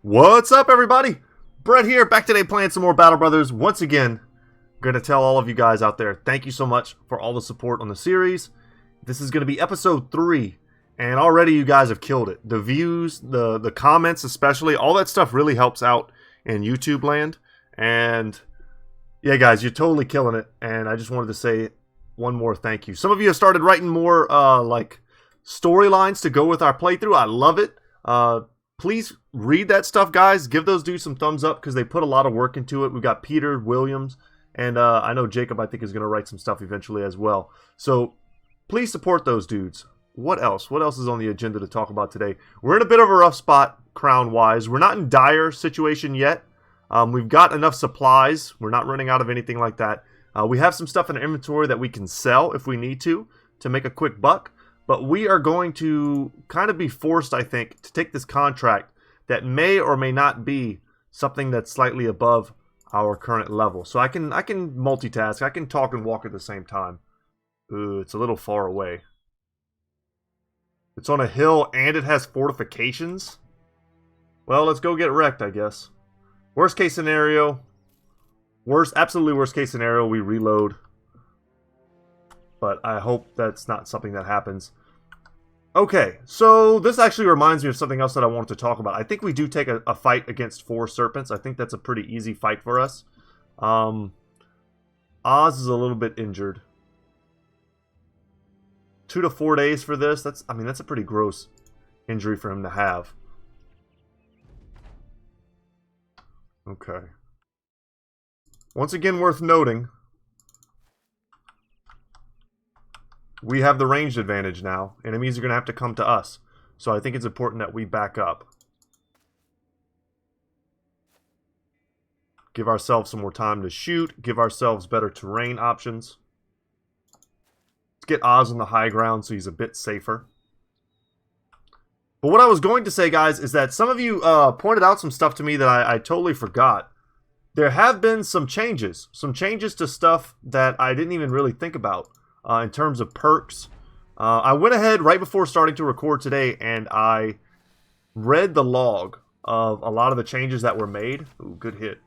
What's up, everybody? Brett here, back today playing some more Battle Brothers. Once again, going to tell all of you guys out there, thank you so much for all the support on the series. This is going to be episode 3, and already you guys have killed it. The views, the comments especially, all that stuff really helps out in YouTube land. And yeah, guys, you're totally killing it, and I just wanted to say one more thank you. Some of you have started writing more like storylines to go with our playthrough. I love it. Please read that stuff, guys. Give those dudes some thumbs up because they put a lot of work into it. We've got Peter, Williams, and I know Jacob, I think, is going to write some stuff eventually as well. So please support those dudes. What else? What else is on the agenda to talk about today? We're in a bit of a rough spot crown-wise. We're not in dire situation yet. We've got enough supplies. We're not running out of anything like that. We have some stuff in our inventory that we can sell if we need to make a quick buck. But we are going to kind of be forced, I think, to take this contract that may or may not be something that's slightly above our current level. So I can multitask. I can talk and walk at the same time. Ooh, it's a little far away. It's on a hill and it has fortifications. Well, let's go get wrecked, I guess. Worst case scenario. Absolutely worst case scenario, we reload. But I hope that's not something that happens. Okay, so this actually reminds me of something else that I wanted to talk about. I think we do take a fight against 4 serpents. I think that's a pretty easy fight for us. Oz is a little bit injured. 2 to 4 days for this. That's a pretty gross injury for him to have. Okay. Once again, worth noting, we have the ranged advantage now. Enemies are going to have to come to us. So I think it's important that we back up. Give ourselves some more time to shoot. Give ourselves better terrain options. Let's get Oz on the high ground so he's a bit safer. But what I was going to say, guys, is that some of you pointed out some stuff to me that I totally forgot. There have been some changes. Some changes to stuff that I didn't even really think about. In terms of perks. I went ahead right before starting to record today and I read the log of a lot of the changes that were made. Ooh, good hit.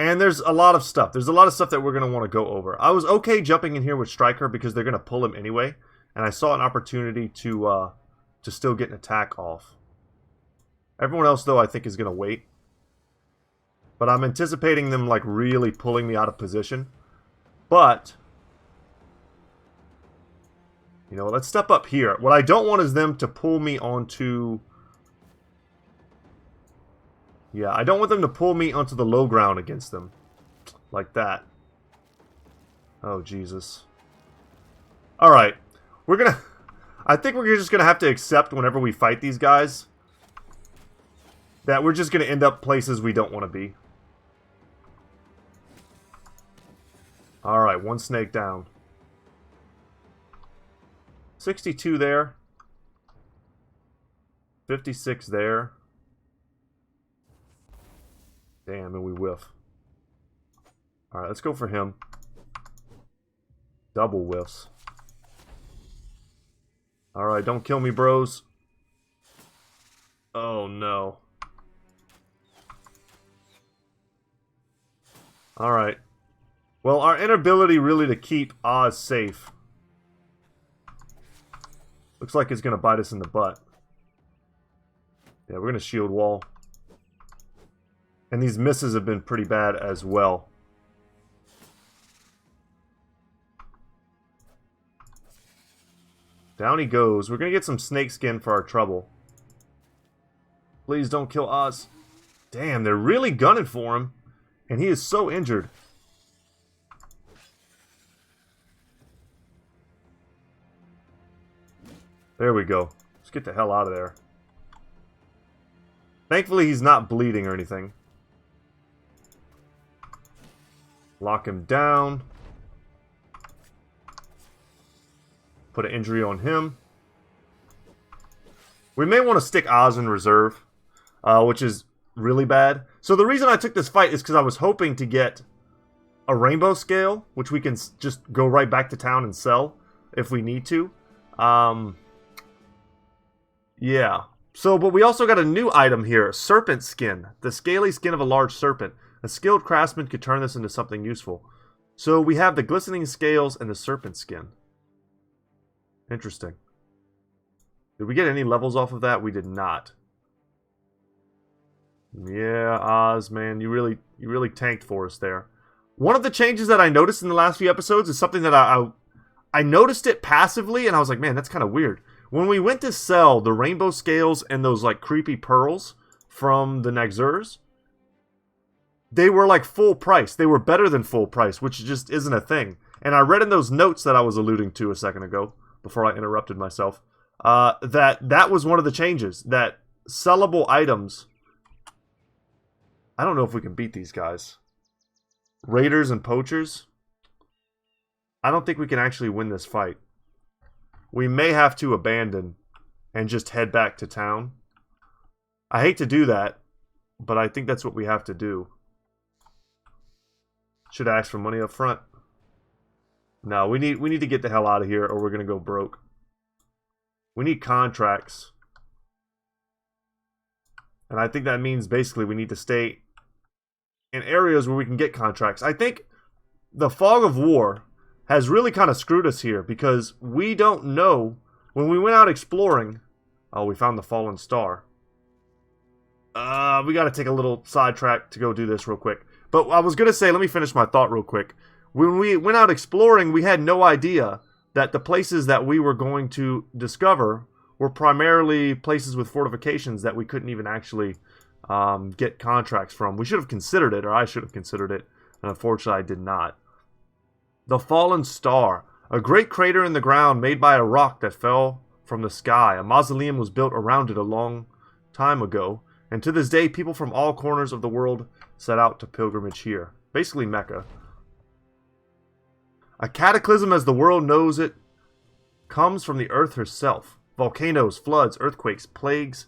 And there's a lot of stuff. There's a lot of stuff that we're going to want to go over. I was okay jumping in here with Striker because they're going to pull him anyway. And I saw an opportunity to still get an attack off. Everyone else, though, I think is going to wait. But I'm anticipating them, like, really pulling me out of position. But, you know, let's step up here. What I don't want is them to pull me onto... Yeah, I don't want them to pull me onto the low ground against them. Like that. Oh, Jesus. Alright. We're gonna... I think we're just gonna have to accept whenever we fight these guys that we're just gonna end up places we don't want to be. Alright, 1 snake down. 62 there. 56 there. Damn, and we whiff. Alright, let's go for him. Double whiffs. Alright, don't kill me, bros. Oh, no. Alright. Well, our inability really to keep Oz safe looks like it's going to bite us in the butt. Yeah, we're going to shield wall. And these misses have been pretty bad as well. Down he goes. We're going to get some snake skin for our trouble. Please don't kill Oz. Damn, they're really gunning for him. And he is so injured. There we go. Let's get the hell out of there. Thankfully, he's not bleeding or anything. Lock him down. Put an injury on him. We may want to stick Oz in reserve, which is really bad. So the reason I took this fight is because I was hoping to get a rainbow scale, which we can just go right back to town and sell if we need to. Yeah. So, but we also got a new item here. Serpent skin. The scaly skin of a large serpent. A skilled craftsman could turn this into something useful. So we have the glistening scales and the serpent skin. Interesting. Did we get any levels off of that? We did not. Yeah, Oz, man, you really tanked for us there. One of the changes that I noticed in the last few episodes is something that I noticed it passively, and I was like, man, that's kind of weird. When we went to sell the rainbow scales and those like creepy pearls from the Naxurs, they were like full price. They were better than full price, which just isn't a thing. And I read in those notes that I was alluding to a second ago, before I interrupted myself, that was one of the changes. That sellable items... I don't know if we can beat these guys. Raiders and poachers? I don't think we can actually win this fight. We may have to abandon and just head back to town. I hate to do that, but I think that's what we have to do. Should ask for money up front. No, we need to get the hell out of here or we're gonna go broke. We need contracts. And I think that means basically we need to stay in areas where we can get contracts. I think the fog of war has really kind of screwed us here because we don't know. When we went out exploring... Oh, we found the fallen star. We got to take a little sidetrack to go do this real quick. But I was going to say, let me finish my thought real quick. When we went out exploring, we had no idea that the places that we were going to discover were primarily places with fortifications that we couldn't even actually get contracts from. We should have considered it, or I should have considered it, and unfortunately I did not. The fallen star, a great crater in the ground made by a rock that fell from the sky. A mausoleum was built around it a long time ago, and to this day people from all corners of the world set out to pilgrimage here. Basically Mecca. A cataclysm as the world knows it comes from the earth herself. Volcanoes, floods, earthquakes, plagues.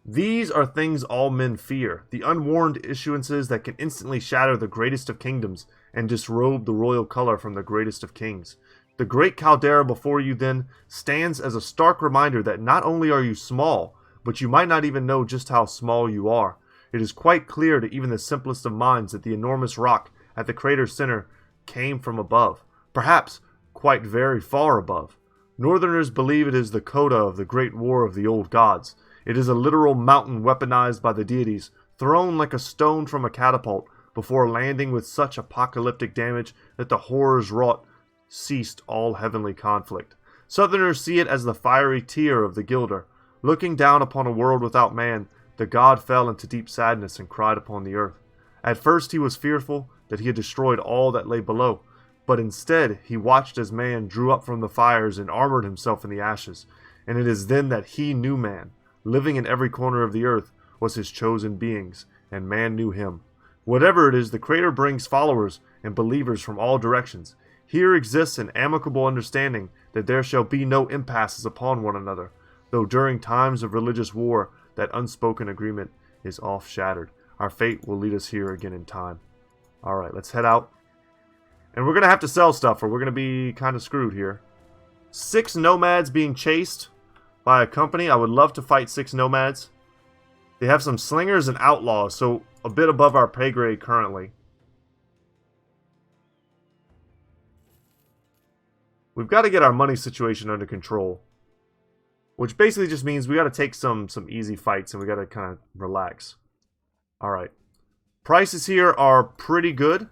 These are things all men fear. The unwarned issuances that can instantly shatter the greatest of kingdoms and disrobe the royal color from the greatest of kings. The great caldera before you then stands as a stark reminder that not only are you small, but you might not even know just how small you are. It is quite clear to even the simplest of minds that the enormous rock at the crater's center came from above. Perhaps quite very far above. Northerners believe it is the coda of the great war of the old gods. It is a literal mountain weaponized by the deities, thrown like a stone from a catapult, before landing with such apocalyptic damage that the horrors wrought ceased all heavenly conflict. Southerners see it as the fiery tear of the Gilder. Looking down upon a world without man, the god fell into deep sadness and cried upon the earth. At first he was fearful that he had destroyed all that lay below, but instead he watched as man drew up from the fires and armored himself in the ashes, and it is then that he knew man. Living in every corner of the earth was his chosen beings, and man knew him. Whatever it is, the crater brings followers and believers from all directions. Here exists an amicable understanding that there shall be no impasses upon one another, though during times of religious war that unspoken agreement is oft shattered. Our fate will lead us here again in time. Alright, let's head out. And we're going to have to sell stuff or we're going to be kind of screwed here. 6 nomads being chased by a company. I would love to fight 6 nomads. They have some slingers and outlaws, so a bit above our pay grade currently. We've got to get our money situation under control. Which basically just means we got to take some easy fights and we got to kind of relax. Alright. Prices here are pretty good.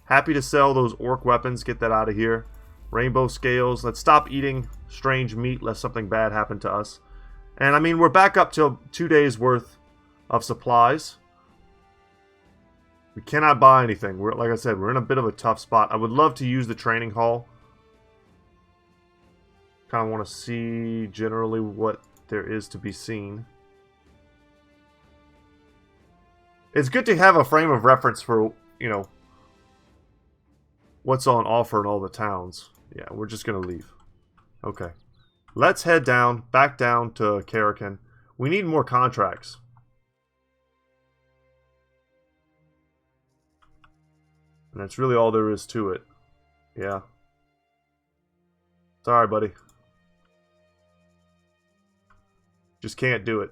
Happy to sell those orc weapons. Get that out of here. Rainbow scales. Let's stop eating strange meat lest something bad happen to us. And I mean, we're back up to 2 days worth of supplies. We cannot buy anything. Like I said, we're in a bit of a tough spot. I would love to use the training hall. Kind of want to see generally what there is to be seen. It's good to have a frame of reference for, you know, what's on offer in all the towns. Yeah, we're just going to leave. Okay. Let's head down, back down to Karakin. We need more contracts. And that's really all there is to it. Yeah. Sorry, buddy. Just can't do it.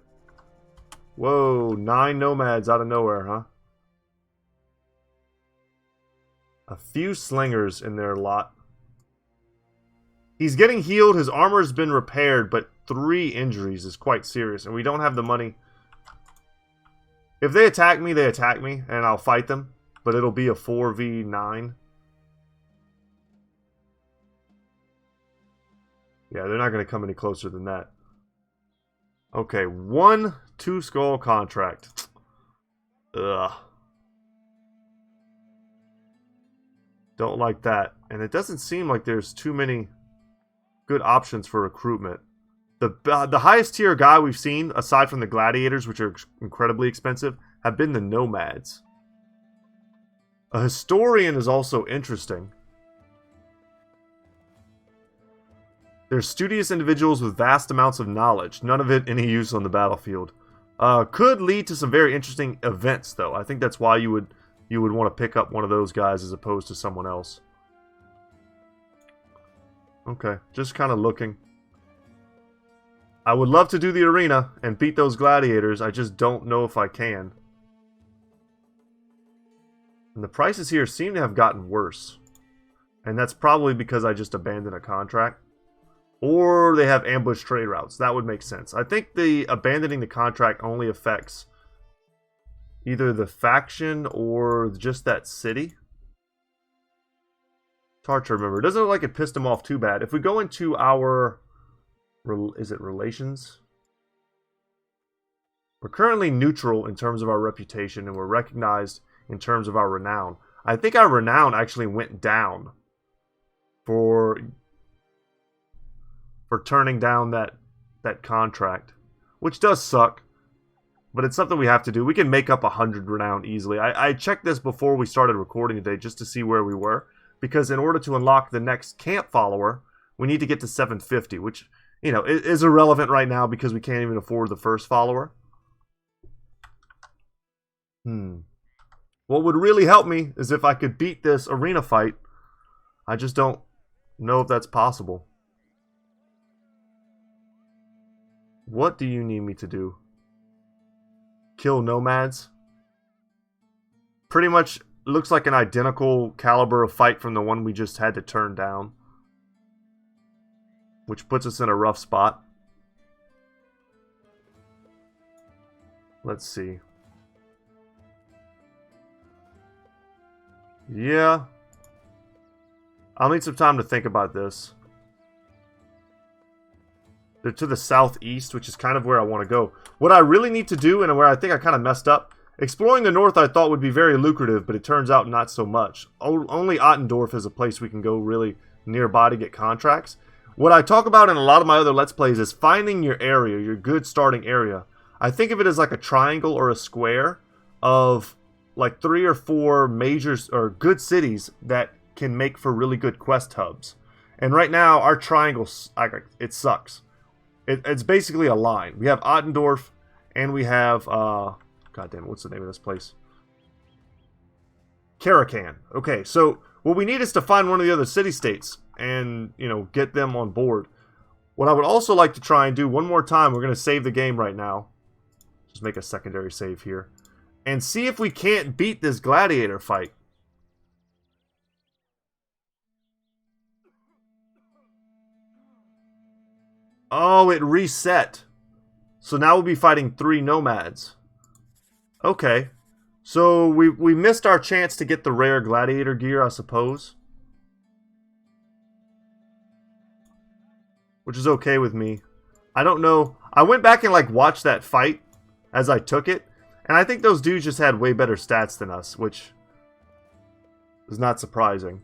Whoa, 9 nomads out of nowhere, huh? A few slingers in their lot. He's getting healed, his armor's been repaired, but 3 injuries is quite serious, and we don't have the money. If they attack me, and I'll fight them, but it'll be a 4v9. Yeah, they're not going to come any closer than that. Okay, 1 2-skull contract. Ugh. Don't like that. And it doesn't seem like there's too many good options for recruitment. The highest tier guy we've seen, aside from the Gladiators, which are incredibly expensive, have been the Nomads. A Historian is also interesting. They're studious individuals with vast amounts of knowledge, none of it any use on the battlefield. Could lead to some very interesting events, though. I think that's why you would want to pick up one of those guys as opposed to someone else. Okay, just kind of looking. I would love to do the arena and beat those gladiators. I just don't know if I can. And the prices here seem to have gotten worse. And that's probably because I just abandoned a contract. Or they have ambush trade routes. That would make sense. I think the abandoning the contract only affects either the faction or just that city. It's hard to remember. It doesn't look like it pissed them off too bad. If we go into our... Is it relations? We're currently neutral in terms of our reputation, and we're recognized in terms of our renown. I think our renown actually went down for turning down that contract, which does suck, but it's something we have to do. We can make up 100 renown easily. I checked this before we started recording today just to see where we were, because in order to unlock the next camp follower, we need to get to 750, which, you know, is irrelevant right now because we can't even afford the first follower. What would really help me is if I could beat this arena fight. I just don't know if that's possible. What do you need me to do? Kill nomads? Pretty much looks like an identical caliber of fight from the one we just had to turn down. Which puts us in a rough spot. Let's see. Yeah. I'll need some time to think about this. They're to the southeast, which is kind of where I want to go. What I really need to do, and where I think I kind of messed up, exploring the north I thought would be very lucrative, but it turns out not so much. Only Ottendorf is a place we can go really nearby to get contracts. What I talk about in a lot of my other Let's Plays is finding your area, your good starting area. I think of it as like a triangle or a square of like 3 or 4 major or good cities that can make for really good quest hubs. And right now, our triangle, it sucks. It's basically a line. We have Ottendorf, and we have, God damn it, what's the name of this place? Caracan. Okay, so what we need is to find one of the other city-states and, you know, get them on board. What I would also like to try and do one more time, we're going to save the game right now. Just make a secondary save here. And see if we can't beat this gladiator fight. Oh, it reset. So now we'll be fighting 3 nomads. Okay. So we missed our chance to get the rare gladiator gear, I suppose. Which is okay with me. I don't know. I went back and like watched that fight as I took it. And I think those dudes just had way better stats than us, which is not surprising.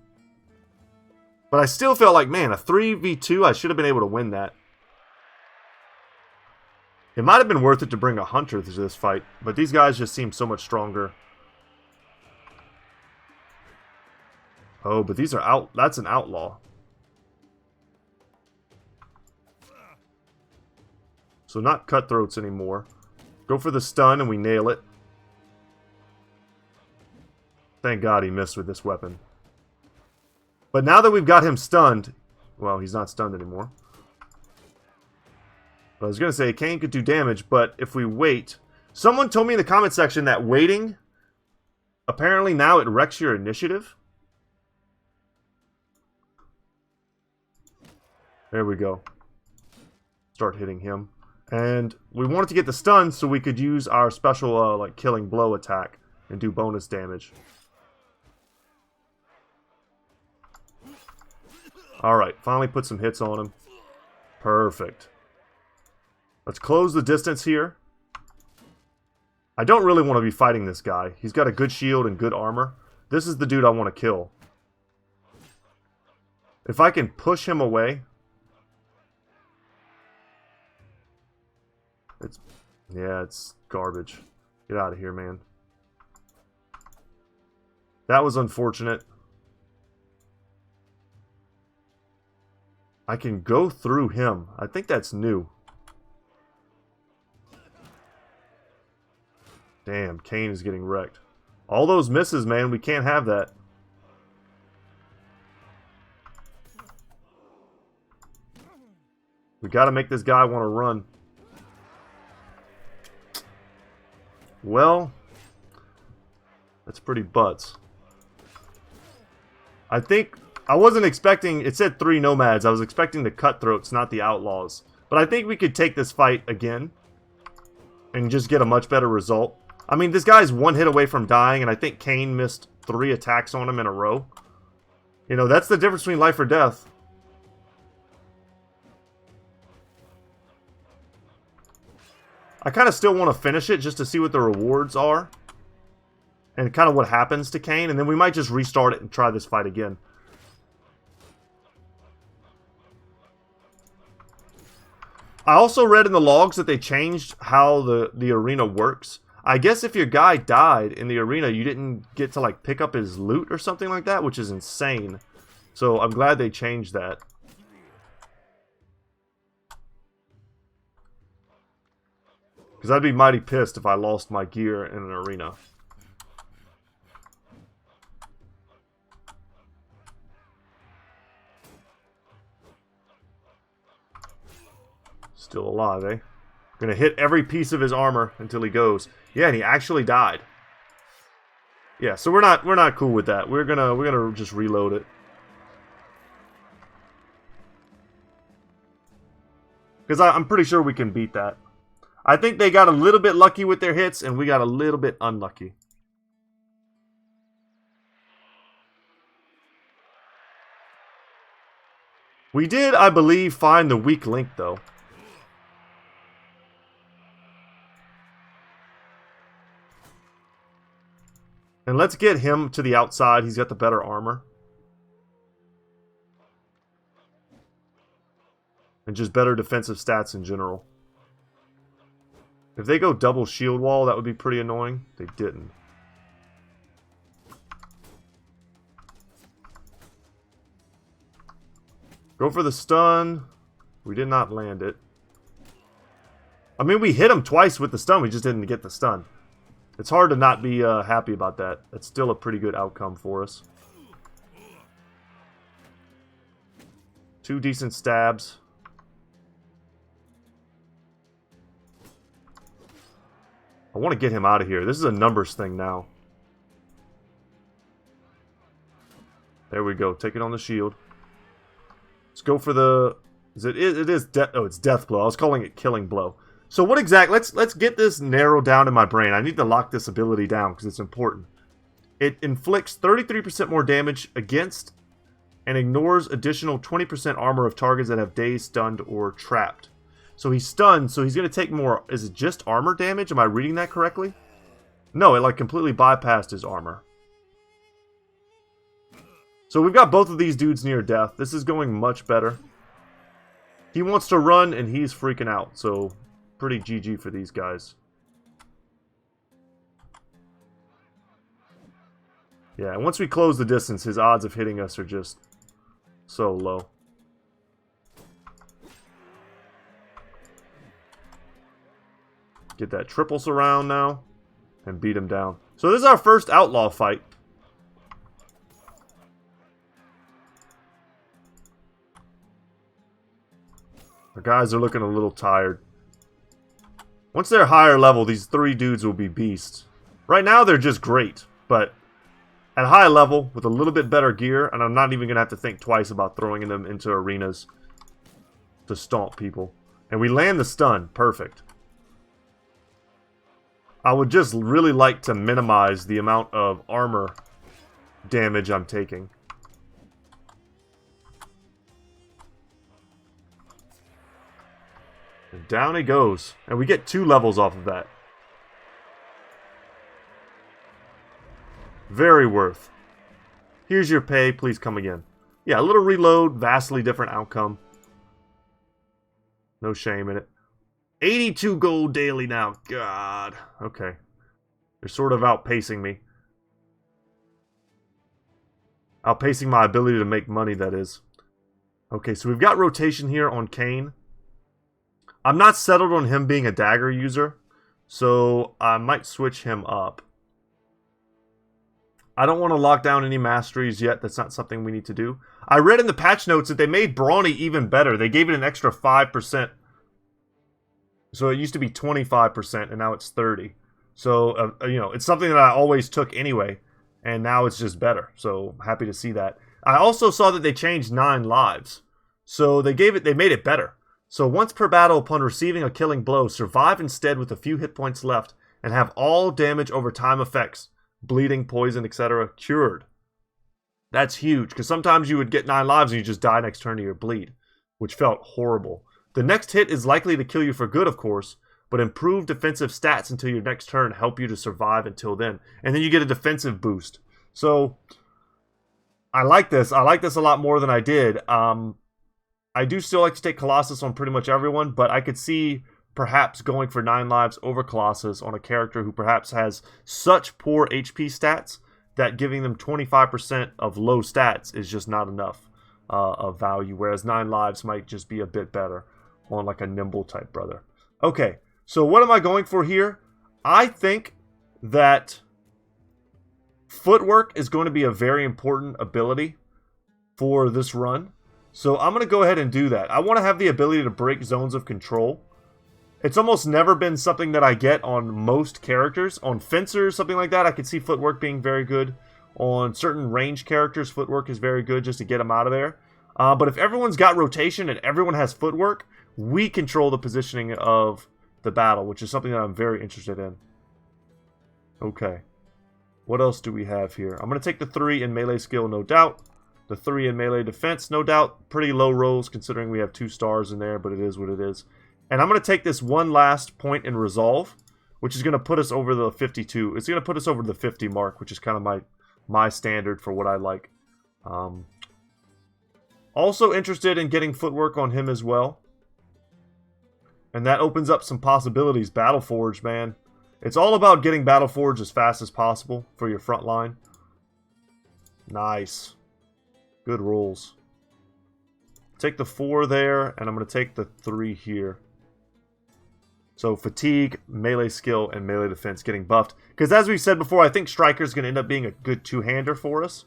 But I still felt like, man, a 3v2, I should have been able to win that. It might have been worth it to bring a hunter to this fight, but these guys just seem so much stronger. Oh, but these are that's an outlaw. So not cutthroats anymore. Go for the stun and we nail it. Thank God he missed with this weapon. But now that we've got him stunned, well, he's not stunned anymore. I was going to say Kane could do damage, but if we wait... Someone told me in the comment section that waiting, apparently now it wrecks your initiative. There we go. Start hitting him. And we wanted to get the stun so we could use our special like killing blow attack and do bonus damage. Alright, finally put some hits on him. Perfect. Let's close the distance here. I don't really want to be fighting this guy. He's got a good shield and good armor. This is the dude I want to kill. If I can push him away... it's garbage. Get out of here, man. That was unfortunate. I can go through him. I think that's new. Damn, Kane is getting wrecked. All those misses, man. We can't have that. We got to make this guy want to run. Well, that's pretty butts. I think... I wasn't expecting... It said 3 nomads. I was expecting the cutthroats, not the outlaws. But I think we could take this fight again. And just get a much better result. I mean, this guy's 1 hit away from dying. And I think Kane missed 3 attacks on him in a row. You know, that's the difference between life or death. I kind of still want to finish it just to see what the rewards are. And kind of what happens to Kane. And then we might just restart it and try this fight again. I also read in the logs that they changed how the arena works. I guess if your guy died in the arena, you didn't get to like pick up his loot or something like that, which is insane. So I'm glad they changed that. Because I'd be mighty pissed if I lost my gear in an arena. Still alive, eh? Gonna hit every piece of his armor until he goes. Yeah, and he actually died. Yeah, so we're not cool with that. We're gonna just reload it. Because I'm pretty sure we can beat that. I think they got a little bit lucky with their hits, and we got a little bit unlucky. We did, I believe, find the weak link, though. And let's get him to the outside. He's got the better armor. And just better defensive stats in general. If they go double shield wall, that would be pretty annoying. They didn't. Go for the stun. We did not land it. I mean, we hit him twice with the stun. We just didn't get the stun. It's hard to not be happy about that. That's still a pretty good outcome for us. 2 decent stabs. I want to get him out of here. This is a numbers thing now. There we go. Take it on the shield. Let's go for the... it is death... Oh, it's death blow. I was calling it killing blow. So what exactly... Let's get this narrowed down in my brain. I need to lock this ability down because it's important. It inflicts 33% more damage against and ignores additional 20% armor of targets that have dazed, stunned, or trapped. So he's stunned, so he's going to take more... Is it just armor damage? Am I reading that correctly? No, it like completely bypassed his armor. So we've got both of these dudes near death. This is going much better. He wants to run, and he's freaking out. So, pretty GG for these guys. Yeah, and once we close the distance, his odds of hitting us are just so low. Get that triple surround now, and beat him down. So this is our first outlaw fight. Our guys are looking a little tired. Once they're higher level, these 3 dudes will be beasts. Right now, they're just great, but at high level, with a little bit better gear, and I'm not even going to have to think twice about throwing them into arenas to stomp people. And we land the stun. Perfect. I would just really like to minimize the amount of armor damage I'm taking. And down he goes. And we get 2 levels off of that. Very worth. Here's your pay. Please come again. Yeah, a little reload. Vastly different outcome. No shame in it. 82 gold daily now. God. Okay. They're sort of outpacing me. Outpacing my ability to make money, that is. Okay, so we've got rotation here on Kane. I'm not settled on him being a dagger user, so I might switch him up. I don't want to lock down any masteries yet. That's not something we need to do. I read in the patch notes that they made Brawny even better. They gave it an extra 5%. So it used to be 25%, and now it's 30%. So, you know, it's something that I always took anyway, and now it's just better. So, happy to see that. I also saw that they changed 9 lives. So, they made it better. So, once per battle upon receiving a killing blow, survive instead with a few hit points left, and have all damage over time effects, bleeding, poison, etc., cured. That's huge, because sometimes you would get 9 lives and you just die next turn to your bleed, which felt horrible. The next hit is likely to kill you for good, of course, but improved defensive stats until your next turn help you to survive until then. And then you get a defensive boost. So, I like this. I like this a lot more than I did. I do still like to take Colossus on pretty much everyone, but I could see perhaps going for 9 lives over Colossus on a character who perhaps has such poor HP stats that giving them 25% of low stats is just not enough of value, whereas 9 lives might just be a bit better on like a nimble type brother. Okay, so what am I going for here? I think that footwork is going to be a very important ability for this run. So I'm going to go ahead and do that. I want to have the ability to break zones of control. It's almost never been something that I get on most characters. On fencers, something like that, I could see footwork being very good. On certain range characters, footwork is very good just to get them out of there. But if everyone's got rotation and everyone has footwork, we control the positioning of the battle, which is something that I'm very interested in. Okay. What else do we have here? I'm going to take the 3 in melee skill, no doubt. The 3 in melee defense, no doubt. Pretty low rolls considering we have 2 stars in there, but it is what it is. And I'm going to take this one last point in resolve, which is going to put us over the 52. It's going to put us over the 50 mark, which is kind of my standard for what I like. Also interested in getting footwork on him as well. And that opens up some possibilities. Battleforge, man. It's all about getting Battleforge as fast as possible for your front line. Nice. Good rolls. Take the 4 there, and I'm going to take the 3 here. So fatigue, melee skill, and melee defense getting buffed. Because as we said before, I think Striker is going to end up being a good 2-hander for us.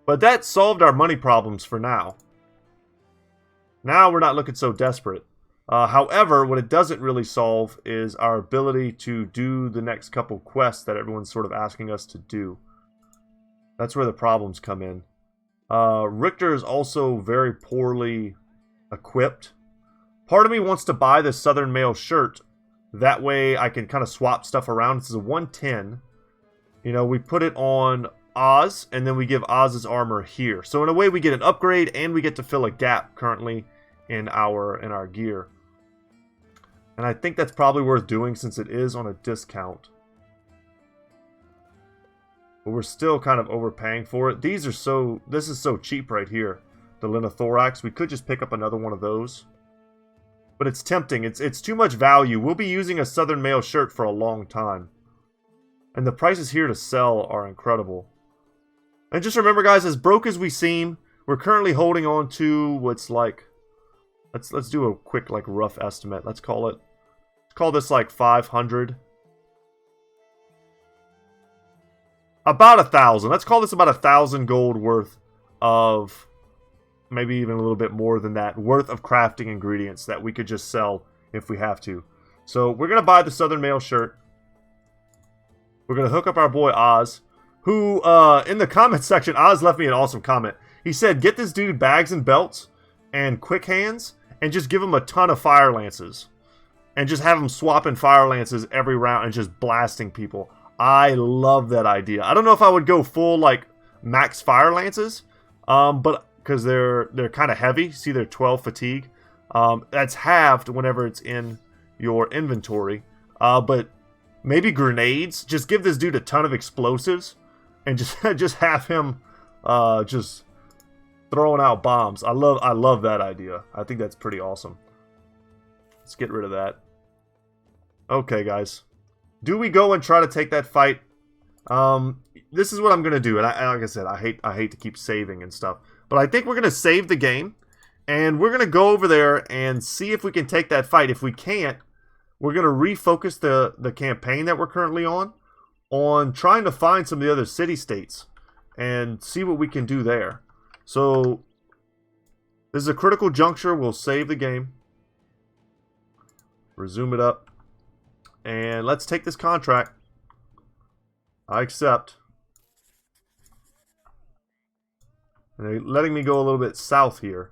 But that solved our money problems for now. Now we're not looking so desperate. However, what it doesn't really solve is our ability to do the next couple quests that everyone's sort of asking us to do. That's where the problems come in. Richter is also very poorly equipped. Part of me wants to buy the Southern Mail shirt. That way I can kind of swap stuff around. This is a 110. You know, we put it on Oz, and then we give Oz's armor here. So in a way we get an upgrade, and we get to fill a gap currently in our gear. And I think that's probably worth doing since it is on a discount. But we're still kind of overpaying for it. This is so cheap right here. The Linothorax. We could just pick up another one of those. But it's tempting. It's too much value. We'll be using a Southern Mail shirt for a long time. And the prices here to sell are incredible. And just remember, guys, as broke as we seem, we're currently holding on to what's like... Let's do a quick, like, rough estimate. Let's call this like 500. About 1,000. Let's call this about 1,000 gold worth of, maybe even a little bit more than that, worth of crafting ingredients that we could just sell if we have to. So we're going to buy the Southern Mail shirt. We're going to hook up our boy Oz, who, in the comment section, Oz left me an awesome comment. He said, get this dude bags and belts and quick hands and just give him a ton of fire lances. And just have him swapping fire lances every round and just blasting people. I love that idea. I don't know if I would go full, like, max fire lances. But because they're kind of heavy. See, they're 12 fatigue. That's halved whenever it's in your inventory. But maybe grenades. Just give this dude a ton of explosives. And just have him just throwing out bombs. I love that idea. I think that's pretty awesome. Let's get rid of that. Okay, guys. Do we go and try to take that fight? This is what I'm gonna do, and like I said, I hate to keep saving and stuff, but I think we're gonna save the game, and we're gonna go over there and see if we can take that fight. If we can't, we're gonna refocus the campaign that we're currently on trying to find some of the other city-states and see what we can do there. So this is a critical juncture. We'll save the game, resume it up. And let's take this contract. I accept. And they're letting me go a little bit south here.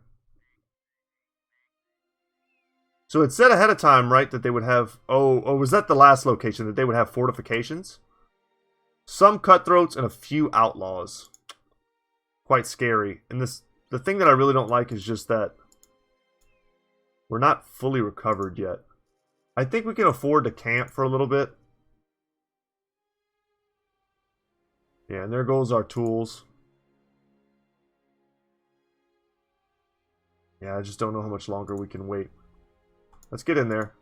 So it said ahead of time, right, that they would have... Oh, was that the last location? That they would have fortifications? Some cutthroats and a few outlaws. Quite scary. And the thing that I really don't like is just that we're not fully recovered yet. I think we can afford to camp for a little bit. Yeah, and there goes our tools. Yeah, I just don't know how much longer we can wait. Let's get in there.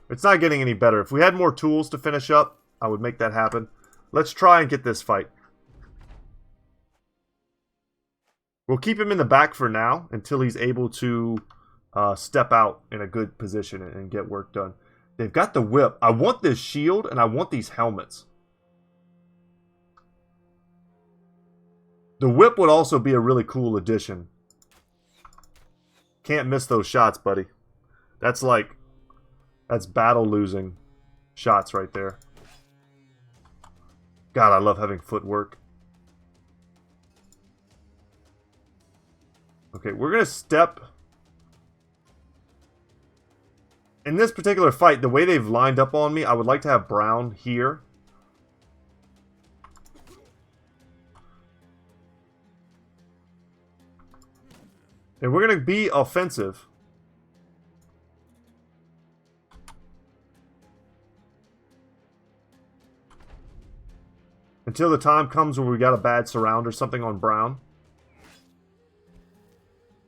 It's not getting any better. If we had more tools to finish up, I would make that happen. Let's try and get this fight. We'll keep him in the back for now until he's able to step out in a good position and get work done. They've got the whip. I want this shield, and I want these helmets. The whip would also be a really cool addition. Can't miss those shots, buddy. That's battle-losing shots right there. God, I love having footwork. Okay, we're going to step... In this particular fight, the way they've lined up on me, I would like to have Brown here. And we're going to be offensive. Until the time comes where we got a bad surround or something on Brown.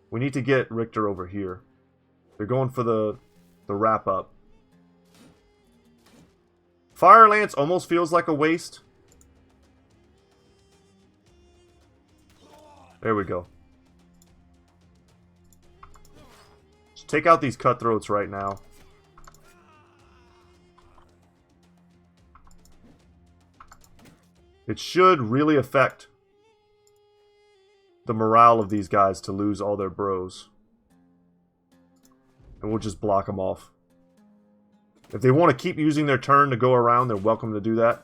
We need to get Richter over here. They're going for the wrap up. Fire Lance almost feels like a waste. There we go. Just take out these cutthroats right now. It should really affect the morale of these guys to lose all their bros. And we'll just block them off. If they want to keep using their turn to go around, they're welcome to do that.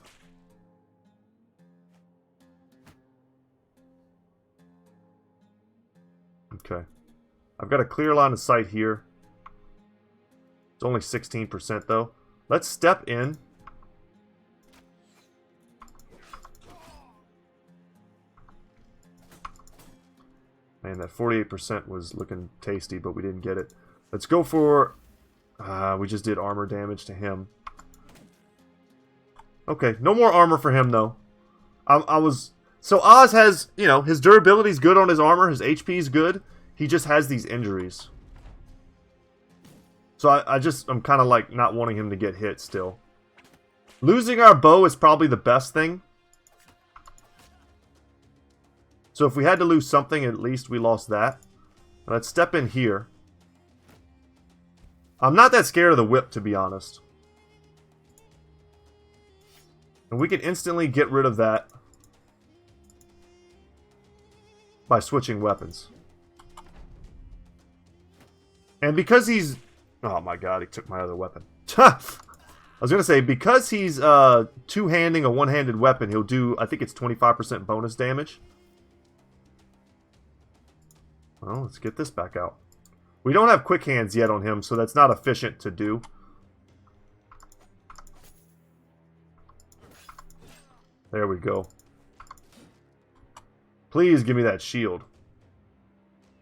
Okay. I've got a clear line of sight here. It's only 16% though. Let's step in. Man, that 48% was looking tasty, but we didn't get it. Let's go for... we just did armor damage to him. Okay, no more armor for him, though. So Oz has, you know, his durability's good on his armor. His HP's good. He just has these injuries. So I'm kind of like not wanting him to get hit still. Losing our bow is probably the best thing. So if we had to lose something, at least we lost that. Let's step in here. I'm not that scared of the whip, to be honest. And we can instantly get rid of that by switching weapons. And because he's... Oh my god, he took my other weapon. I was going to say, because he's two-handing a one-handed weapon, he'll do, I think it's 25% bonus damage. Well, let's get this back out. We don't have quick hands yet on him, so that's not efficient to do. There we go. Please give me that shield.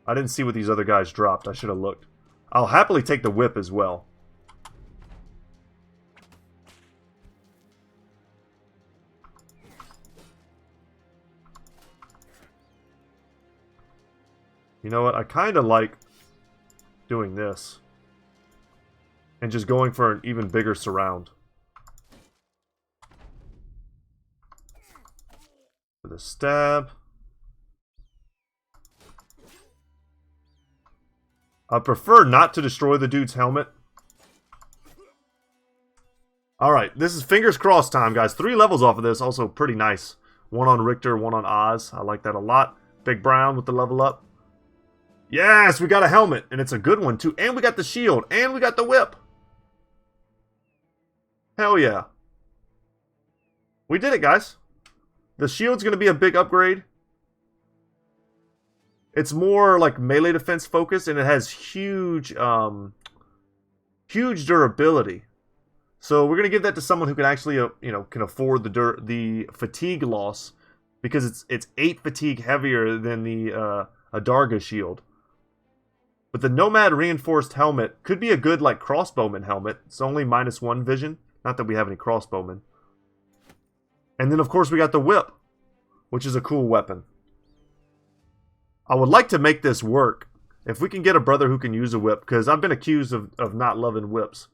I didn't see what these other guys dropped. I should have looked. I'll happily take the whip as well. You know what? I kind of like doing this. And just going for an even bigger surround. For the stab. I prefer not to destroy the dude's helmet. Alright, this is fingers crossed time, guys. 3 levels off of this. Also pretty nice. 1 on Richter, 1 on Oz. I like that a lot. Big Brown with the level up. Yes, we got a helmet, and it's a good one, too. And we got the shield, and we got the whip. Hell yeah. We did it, guys. The shield's going to be a big upgrade. It's more like melee defense focused, and it has huge durability. So we're going to give that to someone who can actually, can afford the fatigue loss, because it's 8 fatigue heavier than the Adarga shield. But the Nomad Reinforced Helmet could be a good, like, crossbowman helmet. It's only -1 vision. Not that we have any crossbowmen. And then, of course, we got the whip, which is a cool weapon. I would like to make this work. If we can get a brother who can use a whip, because I've been accused of not loving whips.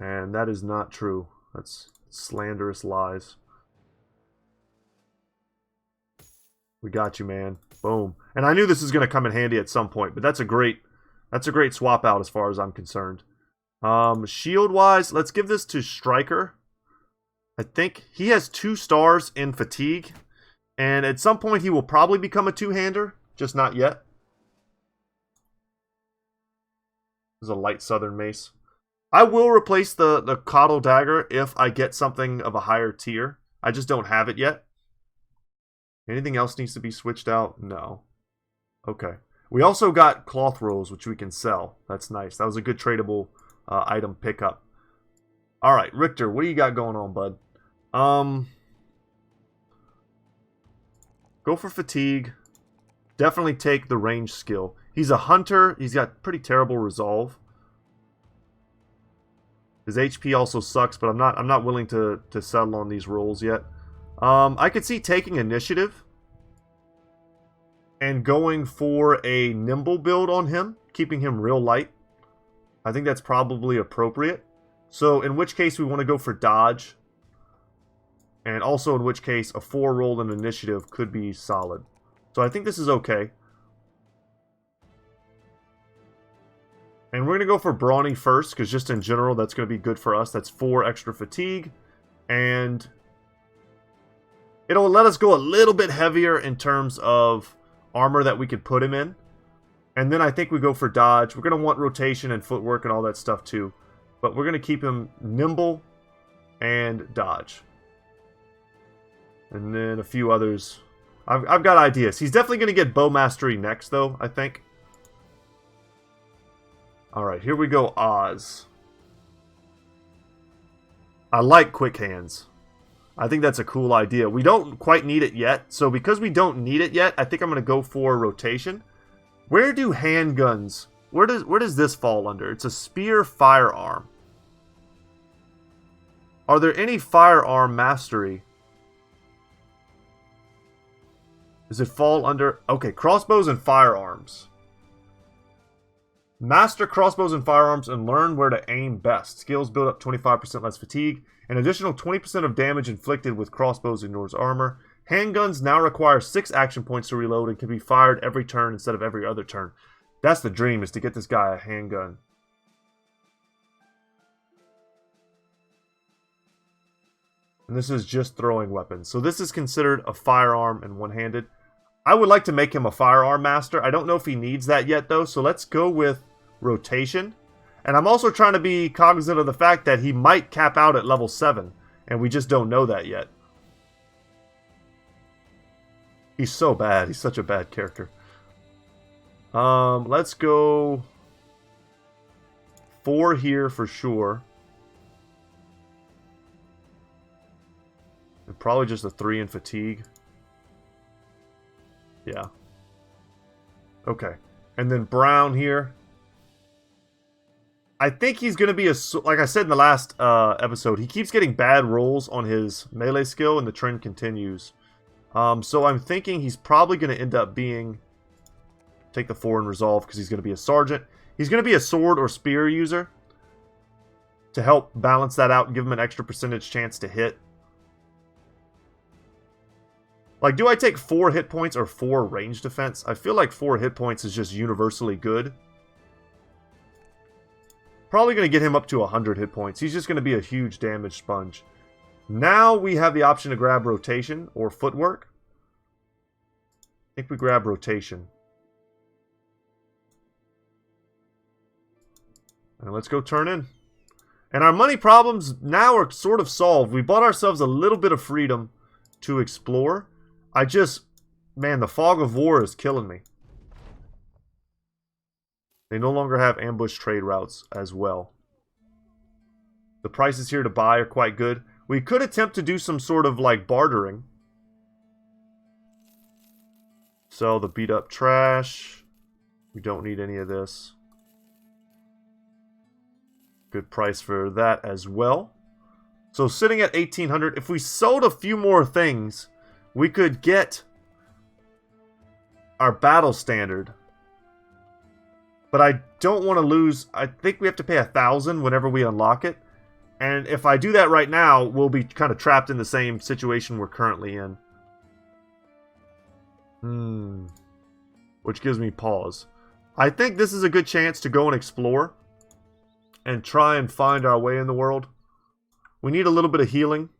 And that is not true. That's slanderous lies. We got you, man. Boom. And I knew this was going to come in handy at some point, but that's a great swap out as far as I'm concerned. Shield-wise, let's give this to Striker. I think he has 2 stars in fatigue, and at some point he will probably become a two-hander, just not yet. This is a light southern mace. I will replace the Caudal Dagger if I get something of a higher tier. I just don't have it yet. Anything else needs to be switched out? No. Okay. We also got cloth rolls, which we can sell. That's nice. That was a good tradable item pickup. Alright, Richter, what do you got going on, bud? Go for fatigue. Definitely take the range skill. He's a hunter. He's got pretty terrible resolve. His HP also sucks, but I'm not willing to settle on these rolls yet. I could see taking initiative and going for a nimble build on him, keeping him real light. I think that's probably appropriate. So in which case we want to go for dodge. And also in which case a 4 roll in initiative could be solid. So I think this is okay. And we're going to go for Brawny first, because just in general that's going to be good for us. That's 4 extra fatigue. And it'll let us go a little bit heavier in terms of armor that we could put him in. And then I think we go for dodge. We're going to want rotation and footwork and all that stuff too. But we're going to keep him nimble and dodge. And then a few others. I've got ideas. He's definitely going to get bow mastery next though, I think. Alright, here we go, Oz. I like quick hands. I think that's a cool idea. We don't quite need it yet, so because we don't need it yet, I think I'm going to go for rotation. Where do handguns... Where does this fall under? It's a spear firearm. Are there any firearm mastery? Does it fall under... Okay, crossbows and firearms. Master crossbows and firearms and learn where to aim best. Skills build up 25% less fatigue. An additional 20% of damage inflicted with crossbows ignores armor. Handguns now require 6 action points to reload and can be fired every turn instead of every other turn. That's the dream, is to get this guy a handgun. And this is just throwing weapons. So this is considered a firearm and one-handed. I would like to make him a firearm master. I don't know if he needs that yet though, so let's go with rotation. And I'm also trying to be cognizant of the fact that he might cap out at level 7. And we just don't know that yet. He's so bad. He's such a bad character. Let's go 4 here for sure. And probably just a 3 in fatigue. Yeah. Okay. And then Brown here. I think he's going to be a... Like I said in the last episode, he keeps getting bad rolls on his melee skill, and the trend continues. So I'm thinking he's probably going to end up being... Take the 4 and resolve, because he's going to be a sergeant. He's going to be a sword or spear user. To help balance that out and give him an extra percentage chance to hit. Like, do I take 4 hit points or 4 range defense? I feel like 4 hit points is just universally good. Probably going to get him up to 100 hit points. He's just going to be a huge damage sponge. Now we have the option to grab rotation or footwork. I think we grab rotation. And let's go turn in. And our money problems now are sort of solved. We bought ourselves a little bit of freedom to explore. Man, the fog of war is killing me. They no longer have ambush trade routes as well. The prices here to buy are quite good. We could attempt to do some sort of like bartering. Sell the beat up trash. We don't need any of this. Good price for that as well. So sitting at 1800, if we sold a few more things, we could get our battle standard. But I don't want to lose. I think we have to pay 1,000 whenever we unlock it. And if I do that right now, we'll be kind of trapped in the same situation we're currently in. Which gives me pause. I think this is a good chance to go and explore. And try and find our way in the world. We need a little bit of healing.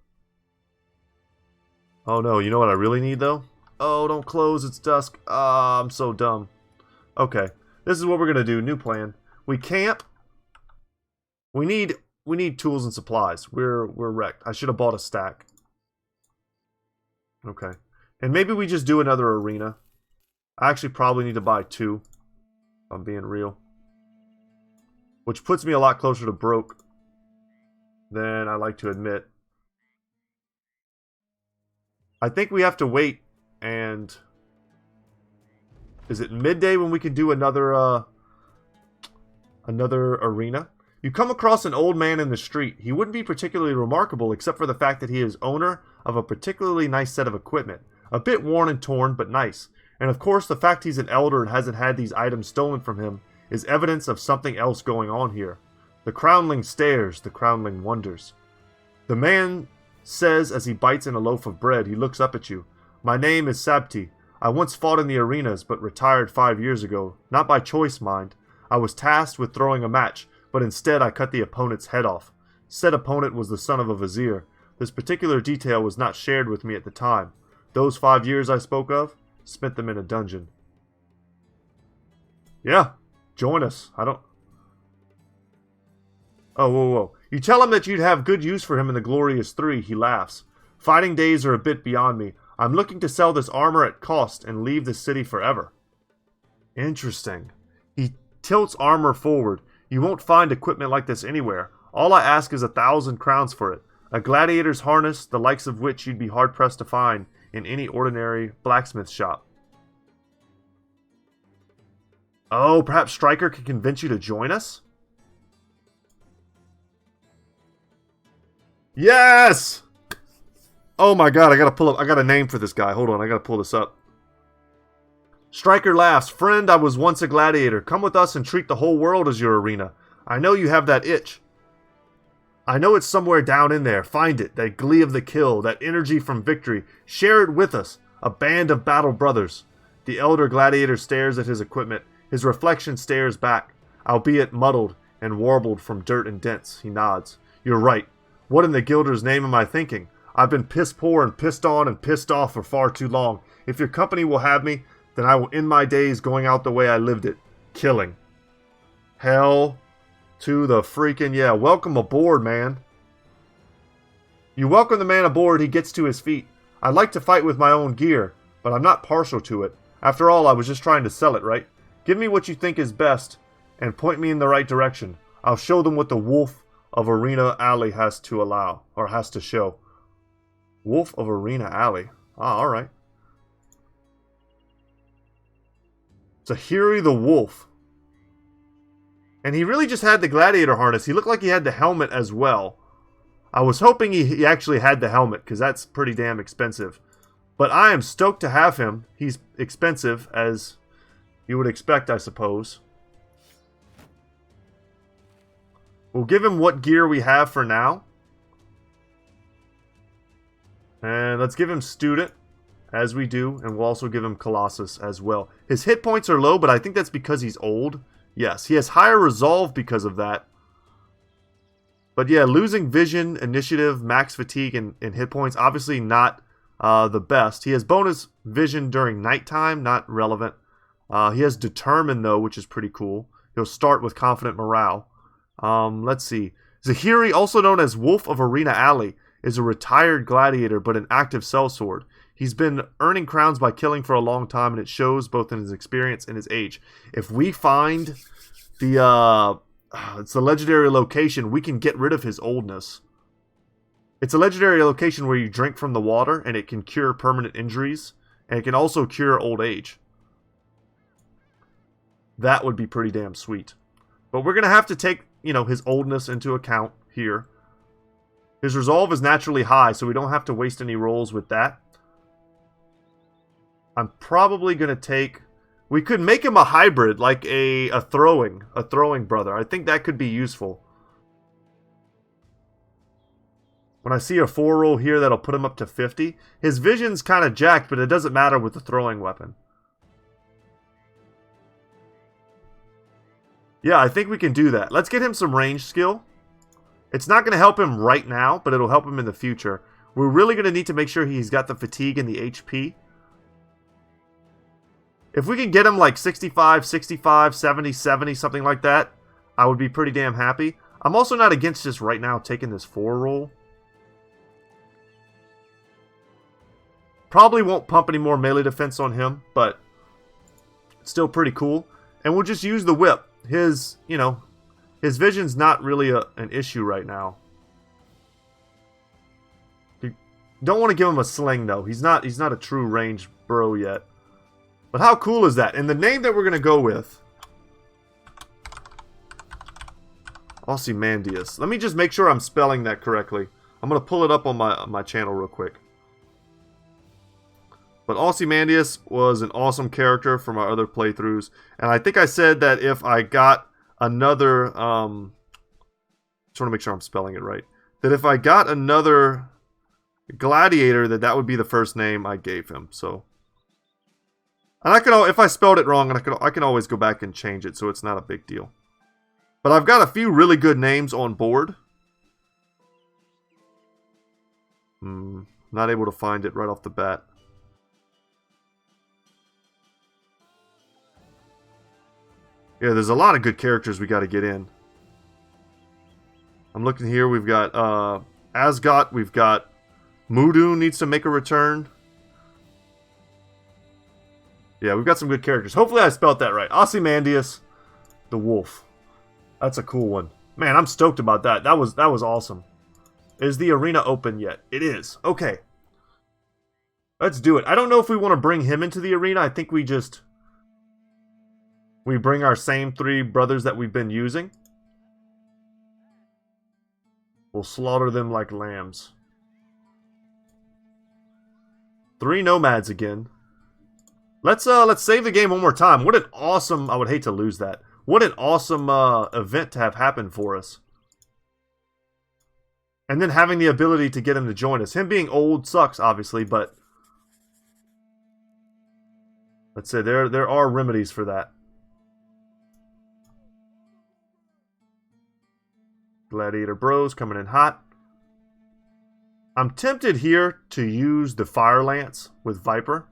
Oh no, you know what I really need though? Oh, don't close, it's dusk. Ah, I'm so dumb. Okay. This is what we're going to do. New plan. We camp. We need tools and supplies. We're wrecked. I should have bought a stack. Okay. And maybe we just do another arena. I actually probably need to buy 2. If I'm being real. Which puts me a lot closer to broke than I like to admit. I think we have to wait and... Is it midday when we can do another arena? You come across an old man in the street. He wouldn't be particularly remarkable except for the fact that he is owner of a particularly nice set of equipment. A bit worn and torn, but nice. And of course, the fact he's an elder and hasn't had these items stolen from him is evidence of something else going on here. The Crownling stares, the Crownling wonders. The man says as he bites in a loaf of bread, he looks up at you. My name is Sabti. I once fought in the arenas, but retired 5 years ago. Not by choice, mind. I was tasked with throwing a match, but instead I cut the opponent's head off. Said opponent was the son of a vizier. This particular detail was not shared with me at the time. Those 5 years I spoke of, spent them in a dungeon. Yeah, join us. I don't... Oh, whoa. You tell him that you'd have good use for him in the Glorious 3. He laughs. Fighting days are a bit beyond me. I'm looking to sell this armor at cost and leave the city forever. Interesting. He tilts armor forward. You won't find equipment like this anywhere. All I ask is 1,000 crowns for it. A gladiator's harness, the likes of which you'd be hard-pressed to find in any ordinary blacksmith shop. Oh, perhaps Stryker can convince you to join us? Yes! Oh my god, I got a name for this guy. Hold on, I gotta pull this up. Stryker laughs. Friend, I was once a gladiator. Come with us and treat the whole world as your arena. I know you have that itch. I know it's somewhere down in there. Find it. That glee of the kill. That energy from victory. Share it with us. A band of battle brothers. The elder gladiator stares at his equipment. His reflection stares back. Albeit muddled and warbled from dirt and dents. He nods. You're right. What in the Gilder's name am I thinking? I've been piss poor and pissed on and pissed off for far too long. If your company will have me, then I will end my days going out the way I lived it. Killing. Hell To the freaking, yeah, welcome aboard, man. You welcome the man aboard, he gets to his feet. I'd like to fight with my own gear, but I'm not partial to it. After all, I was just trying to sell it, right? Give me what you think is best, and point me in the right direction. I'll show them what the Wolf of Arena Alley has to allow, or has to show. Wolf of Arena Alley. Ah, alright. Tahiri the Wolf. And he really just had the Gladiator harness. He looked like he had the helmet as well. I was hoping he actually had the helmet, because that's pretty damn expensive. But I am stoked to have him. He's expensive, as you would expect, I suppose. We'll give him what gear we have for now. And let's give him Student, as we do. And we'll also give him Colossus as well. His hit points are low, but I think that's because he's old. Yes, he has higher resolve because of that. But yeah, losing vision, initiative, max fatigue, and hit points, obviously not the best. He has bonus vision during nighttime, not relevant. He has determined, though, which is pretty cool. He'll start with confident morale. Let's see. Tahiri, also known as Wolf of Arena Alley, is a retired gladiator but an active sellsword. He's been earning crowns by killing for a long time, and it shows both in his experience and his age. If we find it's a legendary location, we can get rid of his oldness. It's a legendary location where you drink from the water, and it can cure permanent injuries, and it can also cure old age. That would be pretty damn sweet. But we're going to have to take, you know, his oldness into account here. His resolve is naturally high, so we don't have to waste any rolls with that. I'm probably going to take... We could make him a hybrid, like a throwing brother. I think that could be useful. When I see a 4 roll here, that'll put him up to 50. His vision's kind of jacked, but it doesn't matter with the throwing weapon. Yeah, I think we can do that. Let's get him some range skill. It's not going to help him right now, but it'll help him in the future. We're really going to need to make sure he's got the fatigue and the HP. If we can get him like 65, 65, 70, 70, something like that, I would be pretty damn happy. I'm also not against just right now taking this 4 roll. Probably won't pump any more melee defense on him, but it's still pretty cool. And we'll just use the whip. His, you know, his vision's not really an issue right now. You don't want to give him a sling, though. He's not a true range bro yet. But how cool is that? And the name that we're going to go with... Ozymandias. Let me just make sure I'm spelling that correctly. I'm going to pull it up on my channel real quick. But Ozymandias was an awesome character from our other playthroughs. And I think I said that if I got another... just want to make sure I'm spelling it right. That if I got another Gladiator, that would be the first name I gave him. So... And I can, if I spelled it wrong, I can always go back and change it, so it's not a big deal. But I've got a few really good names on board. Not able to find it right off the bat. Yeah, there's a lot of good characters we got to get in. I'm looking here. We've got Asgot. We've got Mudun needs to make a return. Yeah, we've got some good characters. Hopefully I spelled that right. Ozymandias, the wolf. That's a cool one. Man, I'm stoked about that. That was awesome. Is the arena open yet? It is. Okay. Let's do it. I don't know if we want to bring him into the arena. I think we bring our same 3 brothers that we've been using. We'll slaughter them like lambs. 3 nomads again. Let's save the game one more time. What an awesome... I would hate to lose that. What an awesome event to have happen for us. And then having the ability to get him to join us. Him being old sucks, obviously, but... Let's say there are remedies for that. Gladiator bros coming in hot. I'm tempted here to use the Fire Lance with Viper.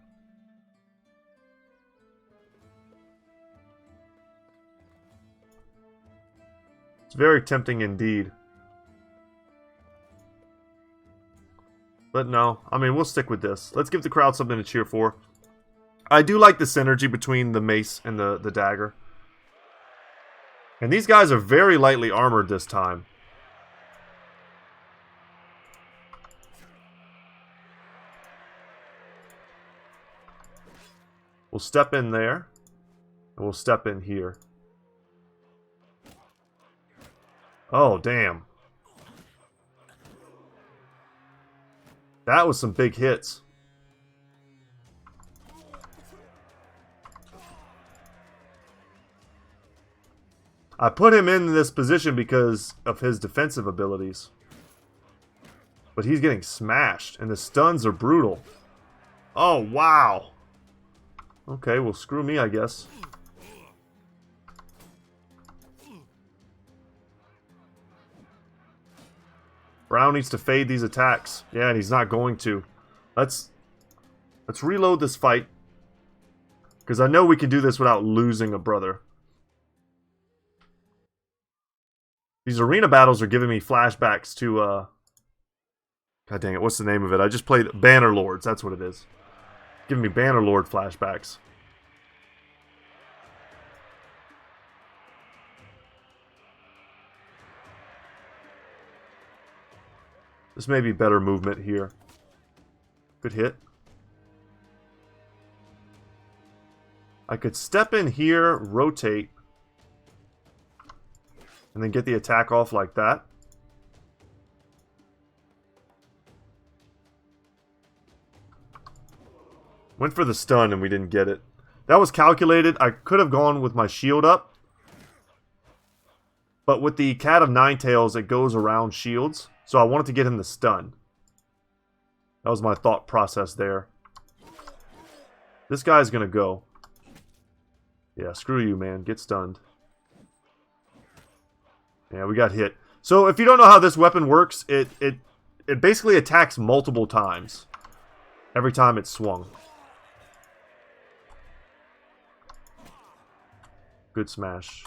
very tempting indeed. But no, I mean, we'll stick with this. Let's give the crowd something to cheer for. I do like the synergy between the mace and the dagger. And these guys are very lightly armored this time. We'll step in there. And we'll step in here. Oh, damn. That was some big hits. I put him in this position because of his defensive abilities. But he's getting smashed, and the stuns are brutal. Oh, wow. Okay, well, screw me, I guess. Brown needs to fade these attacks. Yeah, and he's not going to. Let's reload this fight. Because I know we can do this without losing a brother. These arena battles are giving me flashbacks to, God dang it, what's the name of it? I just played Bannerlords, that's what it is. Giving me Bannerlord flashbacks. This may be better movement here. Good hit. I could step in here, rotate, and then get the attack off like that. Went for the stun and we didn't get it. That was calculated. I could have gone with my shield up. But with the Cat of Nine Tails, it goes around shields. So I wanted to get him the stun. That was my thought process there. This guy's going to go. Yeah, screw you, man. Get stunned. Yeah, we got hit. So if you don't know how this weapon works, it basically attacks multiple times. Every time it's swung. Good smash.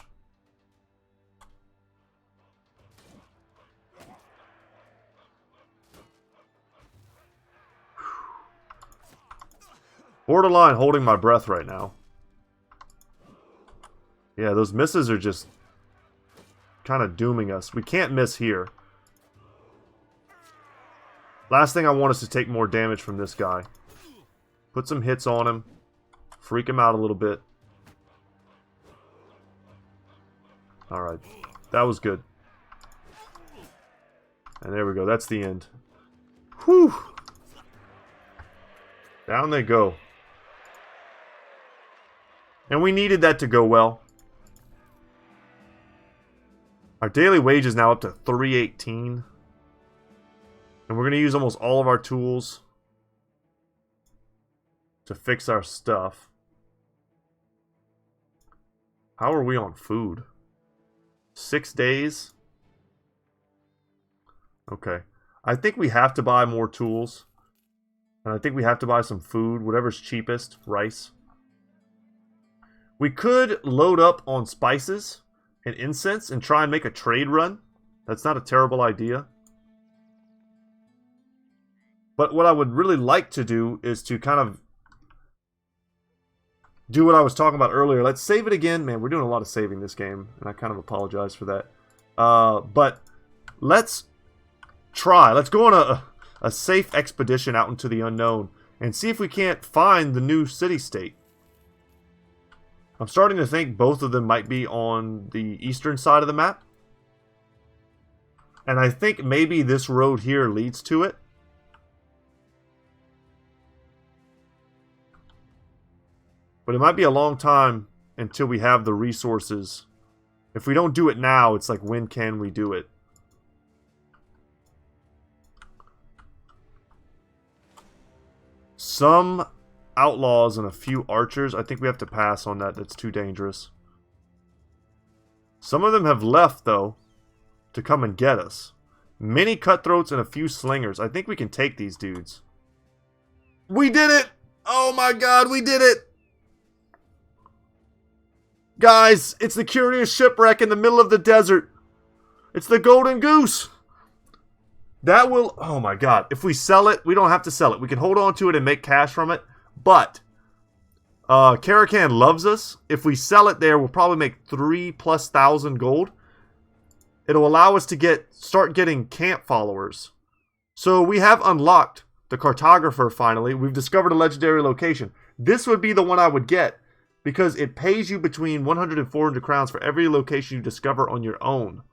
Borderline holding my breath right now. Yeah, those misses are just kind of dooming us. We can't miss here. Last thing I want is to take more damage from this guy. Put some hits on him. Freak him out a little bit. Alright. That was good. And there we go. That's the end. Whew! Down they go. And we needed that to go well. Our daily wage is now up to 318. And we're going to use almost all of our tools to fix our stuff. How are we on food? 6 days? Okay. I think we have to buy more tools. And I think we have to buy some food. Whatever's cheapest. Rice. We could load up on spices and incense and try and make a trade run. That's not a terrible idea. But what I would really like to do is to kind of do what I was talking about earlier. Let's save it again. Man, we're doing a lot of saving this game, and I kind of apologize for that. But let's try. Let's go on a safe expedition out into the unknown and see if we can't find the new city-state. I'm starting to think both of them might be on the eastern side of the map. And I think maybe this road here leads to it. But it might be a long time until we have the resources. If we don't do it now, it's like, when can we do it? Some outlaws and a few archers. I think we have to pass on that. That's too dangerous. Some of them have left, though, to come and get us. Many cutthroats and a few slingers. I think we can take these dudes. We did it! Oh my god, we did it! Guys, it's the Curious Shipwreck in the middle of the desert. It's the Golden Goose! That will... Oh my god. If we sell it, we don't have to sell it. We can hold on to it and make cash from it. But... Caracan loves us. If we sell it there, we'll probably make 3,000+ gold. It'll allow us to start getting camp followers. So we have unlocked the cartographer finally. We've discovered a legendary location. This would be the one I would get because it pays you between 100 and 400 crowns for every location you discover on your own.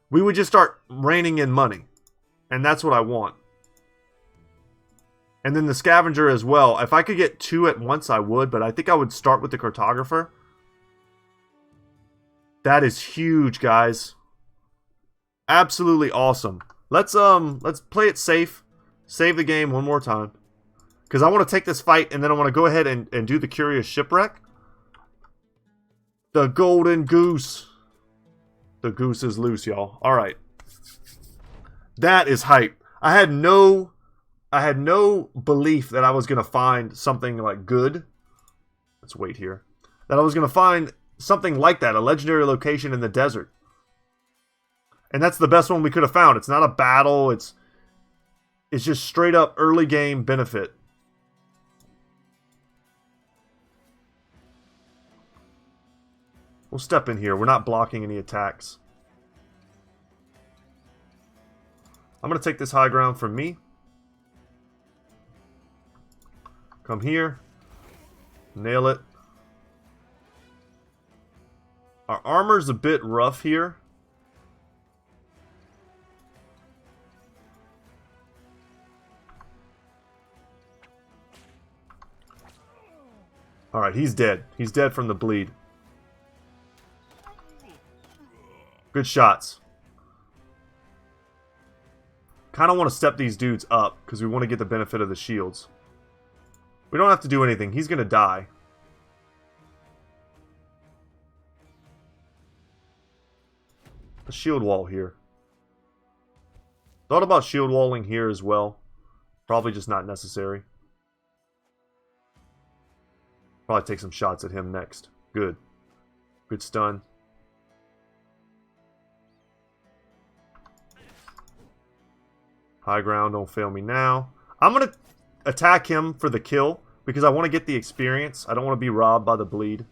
We would just start raining in money. And that's what I want. And then the scavenger as well. If I could get 2 at once, I would. But I think I would start with the cartographer. That is huge, guys. Absolutely awesome. Let's play it safe. Save the game one more time. Because I want to take this fight and then I want to go ahead and do the Curious Shipwreck. The Golden Goose. The goose is loose, y'all. Alright. That is hype. I had no belief that I was going to find something like good. Let's wait here. That I was going to find something like that. A legendary location in the desert. And that's the best one we could have found. It's not a battle. It's just straight up early game benefit. We'll step in here. We're not blocking any attacks. I'm going to take this high ground from me. Come here. Nail it. Our armor's a bit rough here. Alright, he's dead. He's dead from the bleed. Good shots. Kind of want to step these dudes up because we want to get the benefit of the shields. We don't have to do anything. He's going to die. A shield wall here. Thought about shield walling here as well. Probably just not necessary. Probably take some shots at him next. Good. Good stun. High ground, don't fail me now. I'm going to attack him for the kill because I want to get the experience. I don't want to be robbed by the bleed.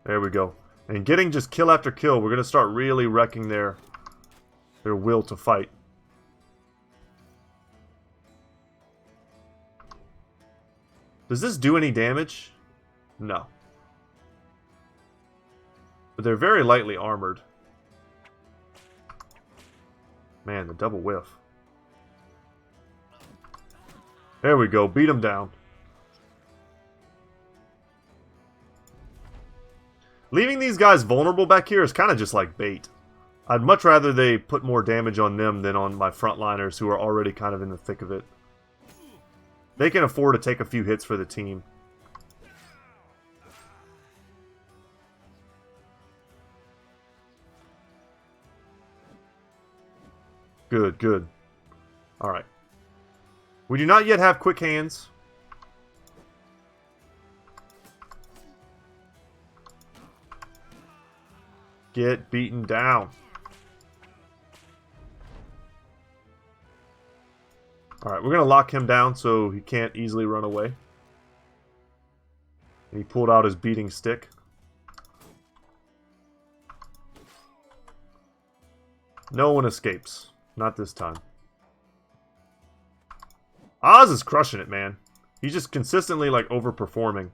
There we go. And getting just kill after kill, we're going to start really wrecking their will to fight. Does this do any damage? No. But they're very lightly armored. Man, the double whiff. There we go. Beat him down. Leaving these guys vulnerable back here is kind of just like bait. I'd much rather they put more damage on them than on my frontliners who are already kind of in the thick of it. They can afford to take a few hits for the team. Good, good. Alright. We do not yet have quick hands. Get beaten down. Alright, we're going to lock him down so he can't easily run away. And he pulled out his beating stick. No one escapes. Not this time. Oz is crushing it, man. He's just consistently, like, overperforming.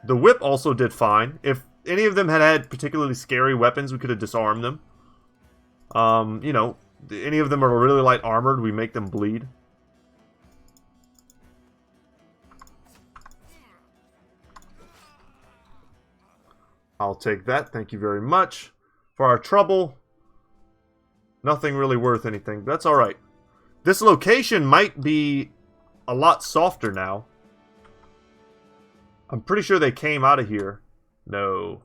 The whip also did fine. If any of them had particularly scary weapons, we could have disarmed them. You know, any of them are really light armored, we make them bleed. I'll take that. Thank you very much. For our trouble, nothing really worth anything. That's alright. This location might be a lot softer now. I'm pretty sure they came out of here. No.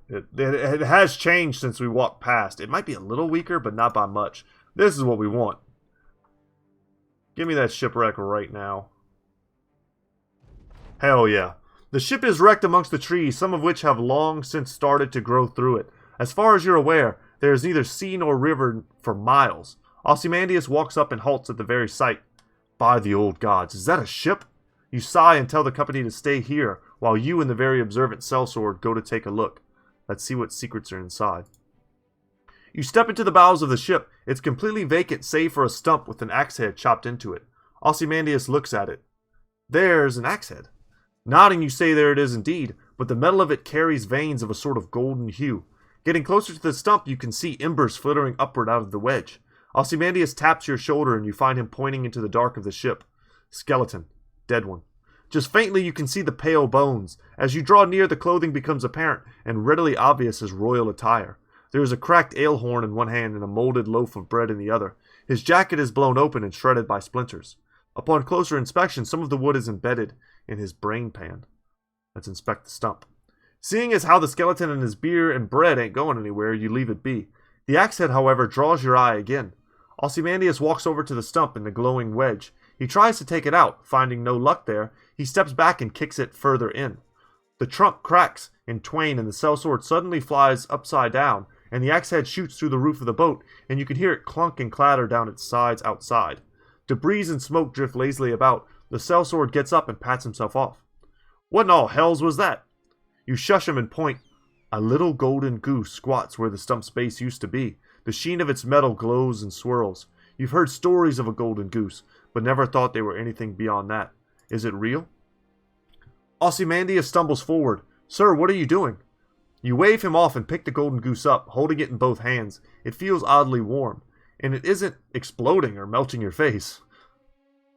It has changed since we walked past. It might be a little weaker, but not by much. This is what we want. Give me that shipwreck right now. Hell yeah. The ship is wrecked amongst the trees, some of which have long since started to grow through it. As far as you're aware, there is neither sea nor river for miles. Ozymandias walks up and halts at the very sight. By the old gods, is that a ship? You sigh and tell the company to stay here, while you and the very observant sellsword go to take a look. Let's see what secrets are inside. You step into the bowels of the ship. It's completely vacant save for a stump with an axe head chopped into it. Ozymandias looks at it. There's an axe head. Nodding, you say there it is indeed, but the metal of it carries veins of a sort of golden hue. Getting closer to the stump, you can see embers flittering upward out of the wedge. Ozymandias taps your shoulder and you find him pointing into the dark of the ship. Skeleton. Dead one. Just faintly you can see the pale bones. As you draw near, the clothing becomes apparent and readily obvious as royal attire. There is a cracked ale horn in one hand and a molded loaf of bread in the other. His jacket is blown open and shredded by splinters. Upon closer inspection, some of the wood is embedded in his brain pan. Let's inspect the stump. Seeing as how the skeleton and his beer and bread ain't going anywhere, you leave it be. The axe head, however, draws your eye again. Ozymandias walks over to the stump in the glowing wedge. He tries to take it out. Finding no luck there, he steps back and kicks it further in. The trunk cracks in twain and the sellsword suddenly flies upside down, and the axe head shoots through the roof of the boat, and you can hear it clunk and clatter down its sides outside. Debris and smoke drift lazily about. The sellsword gets up and pats himself off. What in all hells was that? You shush him and point. A little golden goose squats where the stump's base used to be. The sheen of its metal glows and swirls. You've heard stories of a golden goose, but never thought they were anything beyond that. Is it real? Ozymandias stumbles forward. Sir, what are you doing? You wave him off and pick the golden goose up, holding it in both hands. It feels oddly warm, and it isn't exploding or melting your face.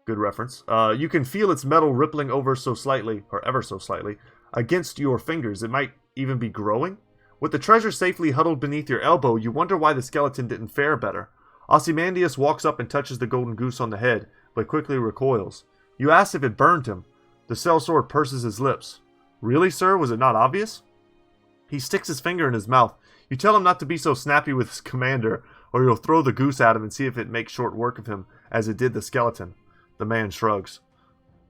Good reference. You can feel its metal rippling over so slightly, or ever so slightly, against your fingers. It might even be growing. With the treasure safely huddled beneath your elbow, you wonder why the skeleton didn't fare better. Ozymandias walks up and touches the golden goose on the head, but quickly recoils. You ask if it burned him. The sellsword purses his lips. Really, sir? Was it not obvious? He sticks his finger in his mouth. You tell him not to be so snappy with his commander, or you'll throw the goose at him and see if it makes short work of him, as it did the skeleton. The man shrugs.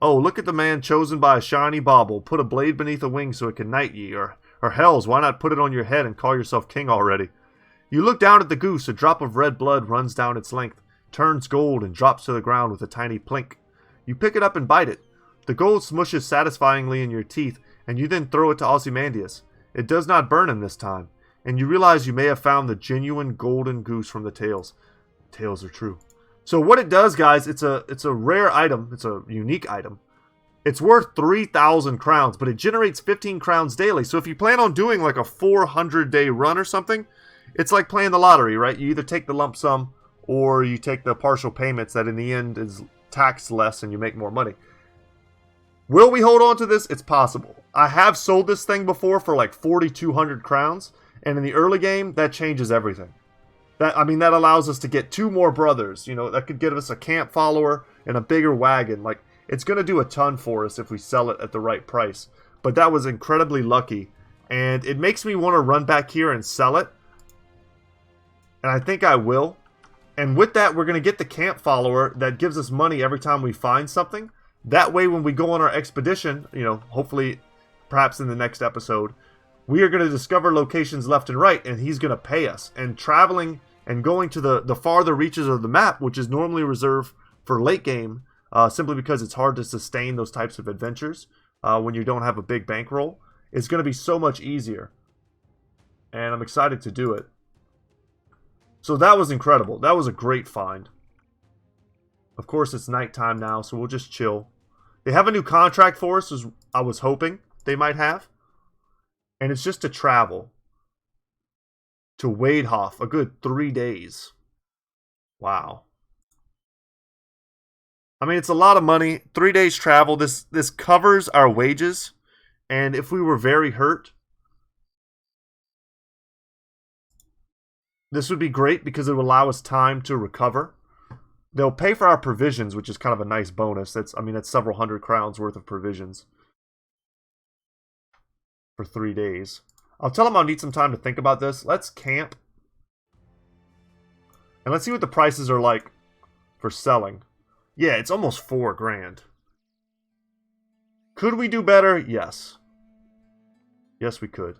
Oh, look at the man chosen by a shiny bauble. Put a blade beneath a wing so it can knight ye, or hells, why not put it on your head and call yourself king already? You look down at the goose. A drop of red blood runs down its length, turns gold, and drops to the ground with a tiny plink. You pick it up and bite it. The gold smushes satisfyingly in your teeth, and you then throw it to Ozymandias. It does not burn him this time, and you realize you may have found the genuine golden goose from the tales. Tales are true. So what it does, guys, it's a rare item. It's a unique item. It's worth 3,000 crowns, but it generates 15 crowns daily. So if you plan on doing like a 400-day run or something, it's like playing the lottery, right? You either take the lump sum or you take the partial payments that in the end is taxed less and you make more money. Will we hold on to this? It's possible. I have sold this thing before for like 4,200 crowns, and in the early game, that changes everything. That allows us to get 2 more brothers. You know, that could give us a camp follower and a bigger wagon. Like, it's going to do a ton for us if we sell it at the right price. But that was incredibly lucky, and it makes me want to run back here and sell it. And I think I will. And with that, we're going to get the camp follower that gives us money every time we find something. That way, when we go on our expedition, you know, hopefully, perhaps in the next episode, we are going to discover locations left and right, and he's going to pay us. And traveling and going to the farther reaches of the map, which is normally reserved for late game, simply because it's hard to sustain those types of adventures when you don't have a big bankroll, is going to be so much easier. And I'm excited to do it. So that was incredible. That was a great find. Of course, it's nighttime now, so we'll just chill. They have a new contract for us, as I was hoping they might have. And it's just to travel to Wadehoff, a good 3 days. Wow. I mean, it's a lot of money. 3 days travel. This covers our wages. And if we were very hurt, this would be great because it would allow us time to recover. They'll pay for our provisions, which is kind of a nice bonus. That's several hundred crowns worth of provisions for 3 days. I'll tell them I'll need some time to think about this. Let's camp. And let's see what the prices are like for selling. Yeah, it's almost 4 grand. Could we do better? Yes. Yes, we could.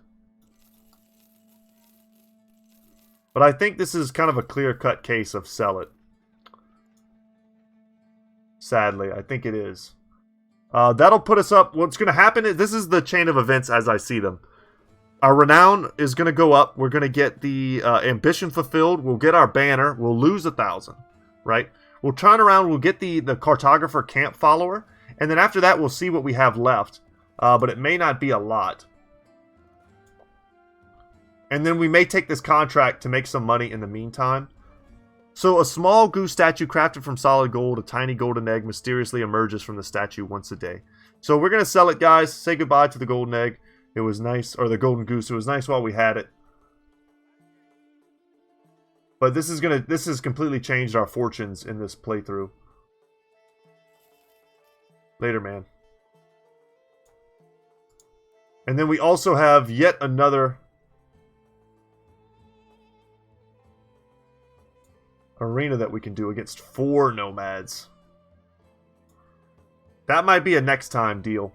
But I think this is kind of a clear-cut case of sell it. Sadly, I think it is. That'll put us up. What's going to happen is, this is the chain of events as I see them. Our renown is going to go up. We're going to get the ambition fulfilled. We'll get our banner. We'll lose 1,000, right? We'll turn around. We'll get the cartographer camp follower. And then after that, we'll see what we have left. But it may not be a lot. And then we may take this contract to make some money in the meantime. So a small goose statue crafted from solid gold, a tiny golden egg mysteriously emerges from the statue once a day. So we're going to sell it, guys. Say goodbye to the golden egg. It was nice, or the golden goose. It was nice while we had it. But this has completely changed our fortunes in this playthrough. Later, man. And then we also have yet another arena that we can do against 4 nomads. That might be a next time deal.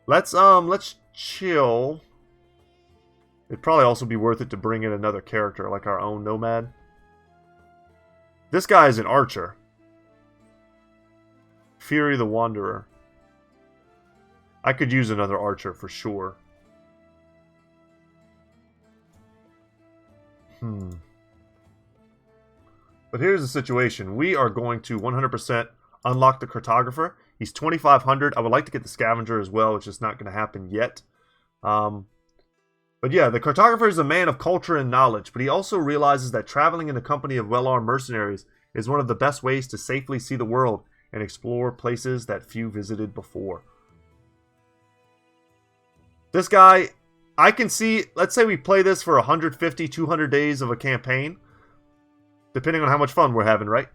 Let's chill. It'd probably also be worth it to bring in another character, like our own nomad. This guy is an archer. Fury the Wanderer. I could use another archer for sure. But here's the situation. We are going to 100% unlock the cartographer. He's 2,500. I would like to get the scavenger as well. It's just not going to happen yet. But yeah, the cartographer is a man of culture and knowledge, but he also realizes that traveling in the company of well-armed mercenaries is one of the best ways to safely see the world and explore places that few visited before. This guy, I can see, let's say we play this for 150, 200 days of a campaign, depending on how much fun we're having, right?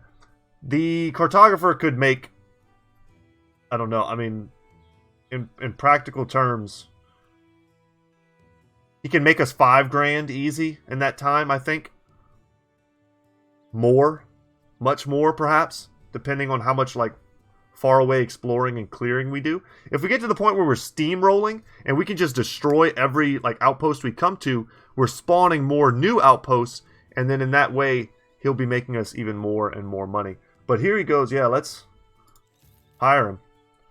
The cartographer could make, I don't know, I mean, in practical terms, he can make us 5 grand easy in that time, I think. More. Much more, perhaps. Depending on how much, like, far away exploring and clearing we do. If we get to the point where we're steamrolling, and we can just destroy every, like, outpost we come to, we're spawning more new outposts, and then in that way, he'll be making us even more and more money. But here he goes. Yeah, let's hire him.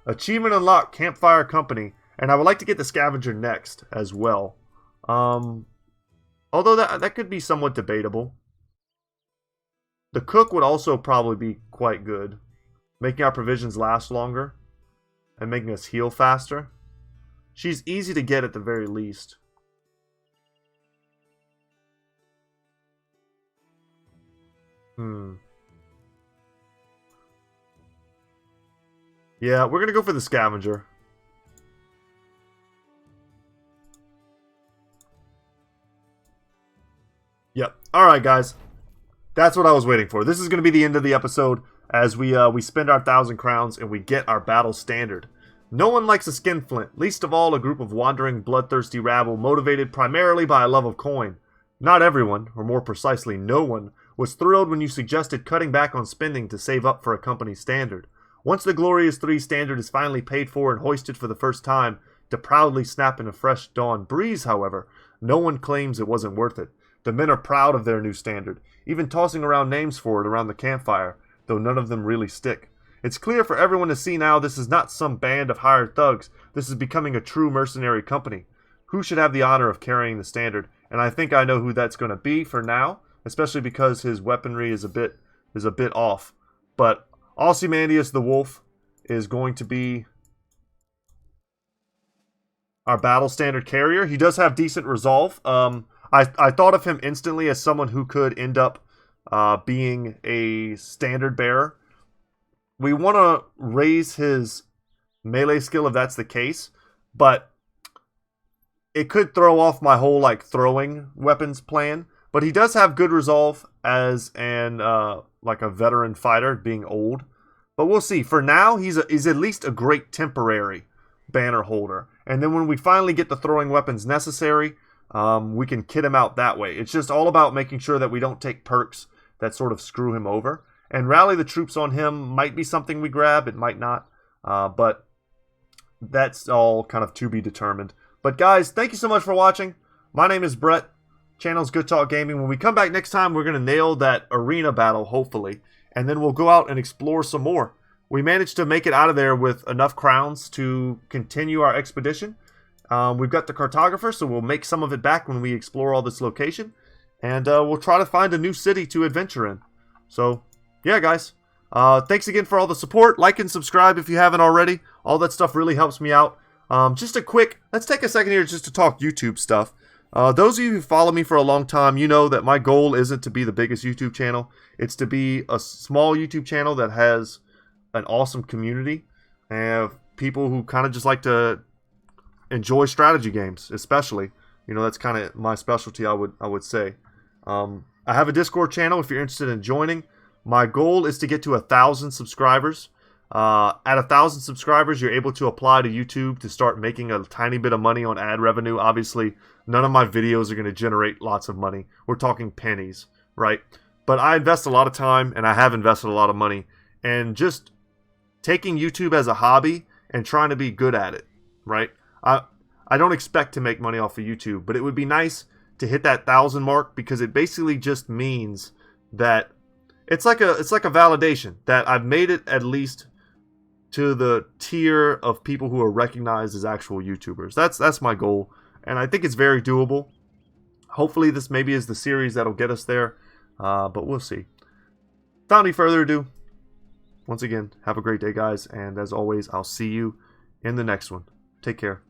Achievement unlocked, Campfire Company. And I would like to get the scavenger next as well. Although that could be somewhat debatable. The cook would also probably be quite good. Making our provisions last longer. And making us heal faster. She's easy to get at the very least. Yeah, we're going to go for the scavenger. Yep. Alright, guys. That's what I was waiting for. This is going to be the end of the episode as we spend our 1,000 crowns and we get our battle standard. No one likes a skinflint, least of all a group of wandering, bloodthirsty rabble motivated primarily by a love of coin. Not everyone, or more precisely no one, was thrilled when you suggested cutting back on spending to save up for a company standard. Once the Glorious 3 standard is finally paid for and hoisted for the first time, to proudly snap in a fresh dawn breeze, however, no one claims it wasn't worth it. The men are proud of their new standard, even tossing around names for it around the campfire, though none of them really stick. It's clear for everyone to see now this is not some band of hired thugs, this is becoming a true mercenary company. Who should have the honor of carrying the standard? And I think I know who that's going to be for now, especially because his weaponry is a bit off. But Ozymandias the Wolf is going to be our battle standard carrier. He does have decent resolve. I thought of him instantly as someone who could end up being a standard bearer. We want to raise his melee skill if that's the case, but it could throw off my whole like throwing weapons plan. But he does have good resolve as an like a veteran fighter, being old. But we'll see. For now, he's at least a great temporary banner holder. And then when we finally get the throwing weapons necessary, we can kit him out that way. It's just all about making sure that we don't take perks that sort of screw him over. And rally the troops on him might be something we grab. It might not. But that's all kind of to be determined. But guys, thank you so much for watching. My name is Brett. Channel's Goodtalk Gaming. When we come back next time, we're going to nail that arena battle, hopefully. And then we'll go out and explore some more. We managed to make it out of there with enough crowns to continue our expedition. We've got the cartographer, so we'll make some of it back when we explore all this location. And we'll try to find a new city to adventure in. So, yeah, guys. Thanks again for all the support. Like and subscribe if you haven't already. All that stuff really helps me out. Just a quick, let's take a second here just to talk YouTube stuff. Those of you who follow me for a long time, you know that my goal isn't to be the biggest YouTube channel. It's to be a small YouTube channel that has an awesome community and people who kind of just like to enjoy strategy games, especially. You know, that's kind of my specialty, I would say. I have a Discord channel if you're interested in joining. My goal is to get to 1,000 subscribers. At 1,000 subscribers, you're able to apply to YouTube to start making a tiny bit of money on ad revenue. Obviously, none of my videos are going to generate lots of money. We're talking pennies, right? But I invest a lot of time, and I have invested a lot of money, and just taking YouTube as a hobby and trying to be good at it, right? I don't expect to make money off of YouTube, but it would be nice to hit that 1,000 mark because it basically just means that it's like a validation that I've made it at least to the tier of people who are recognized as actual YouTubers. That's my goal, and I think it's very doable. Hopefully this maybe is the series that'll get us there, but we'll see. Without any further ado, once again, have a great day, guys, and as always, I'll see you in the next one. Take care.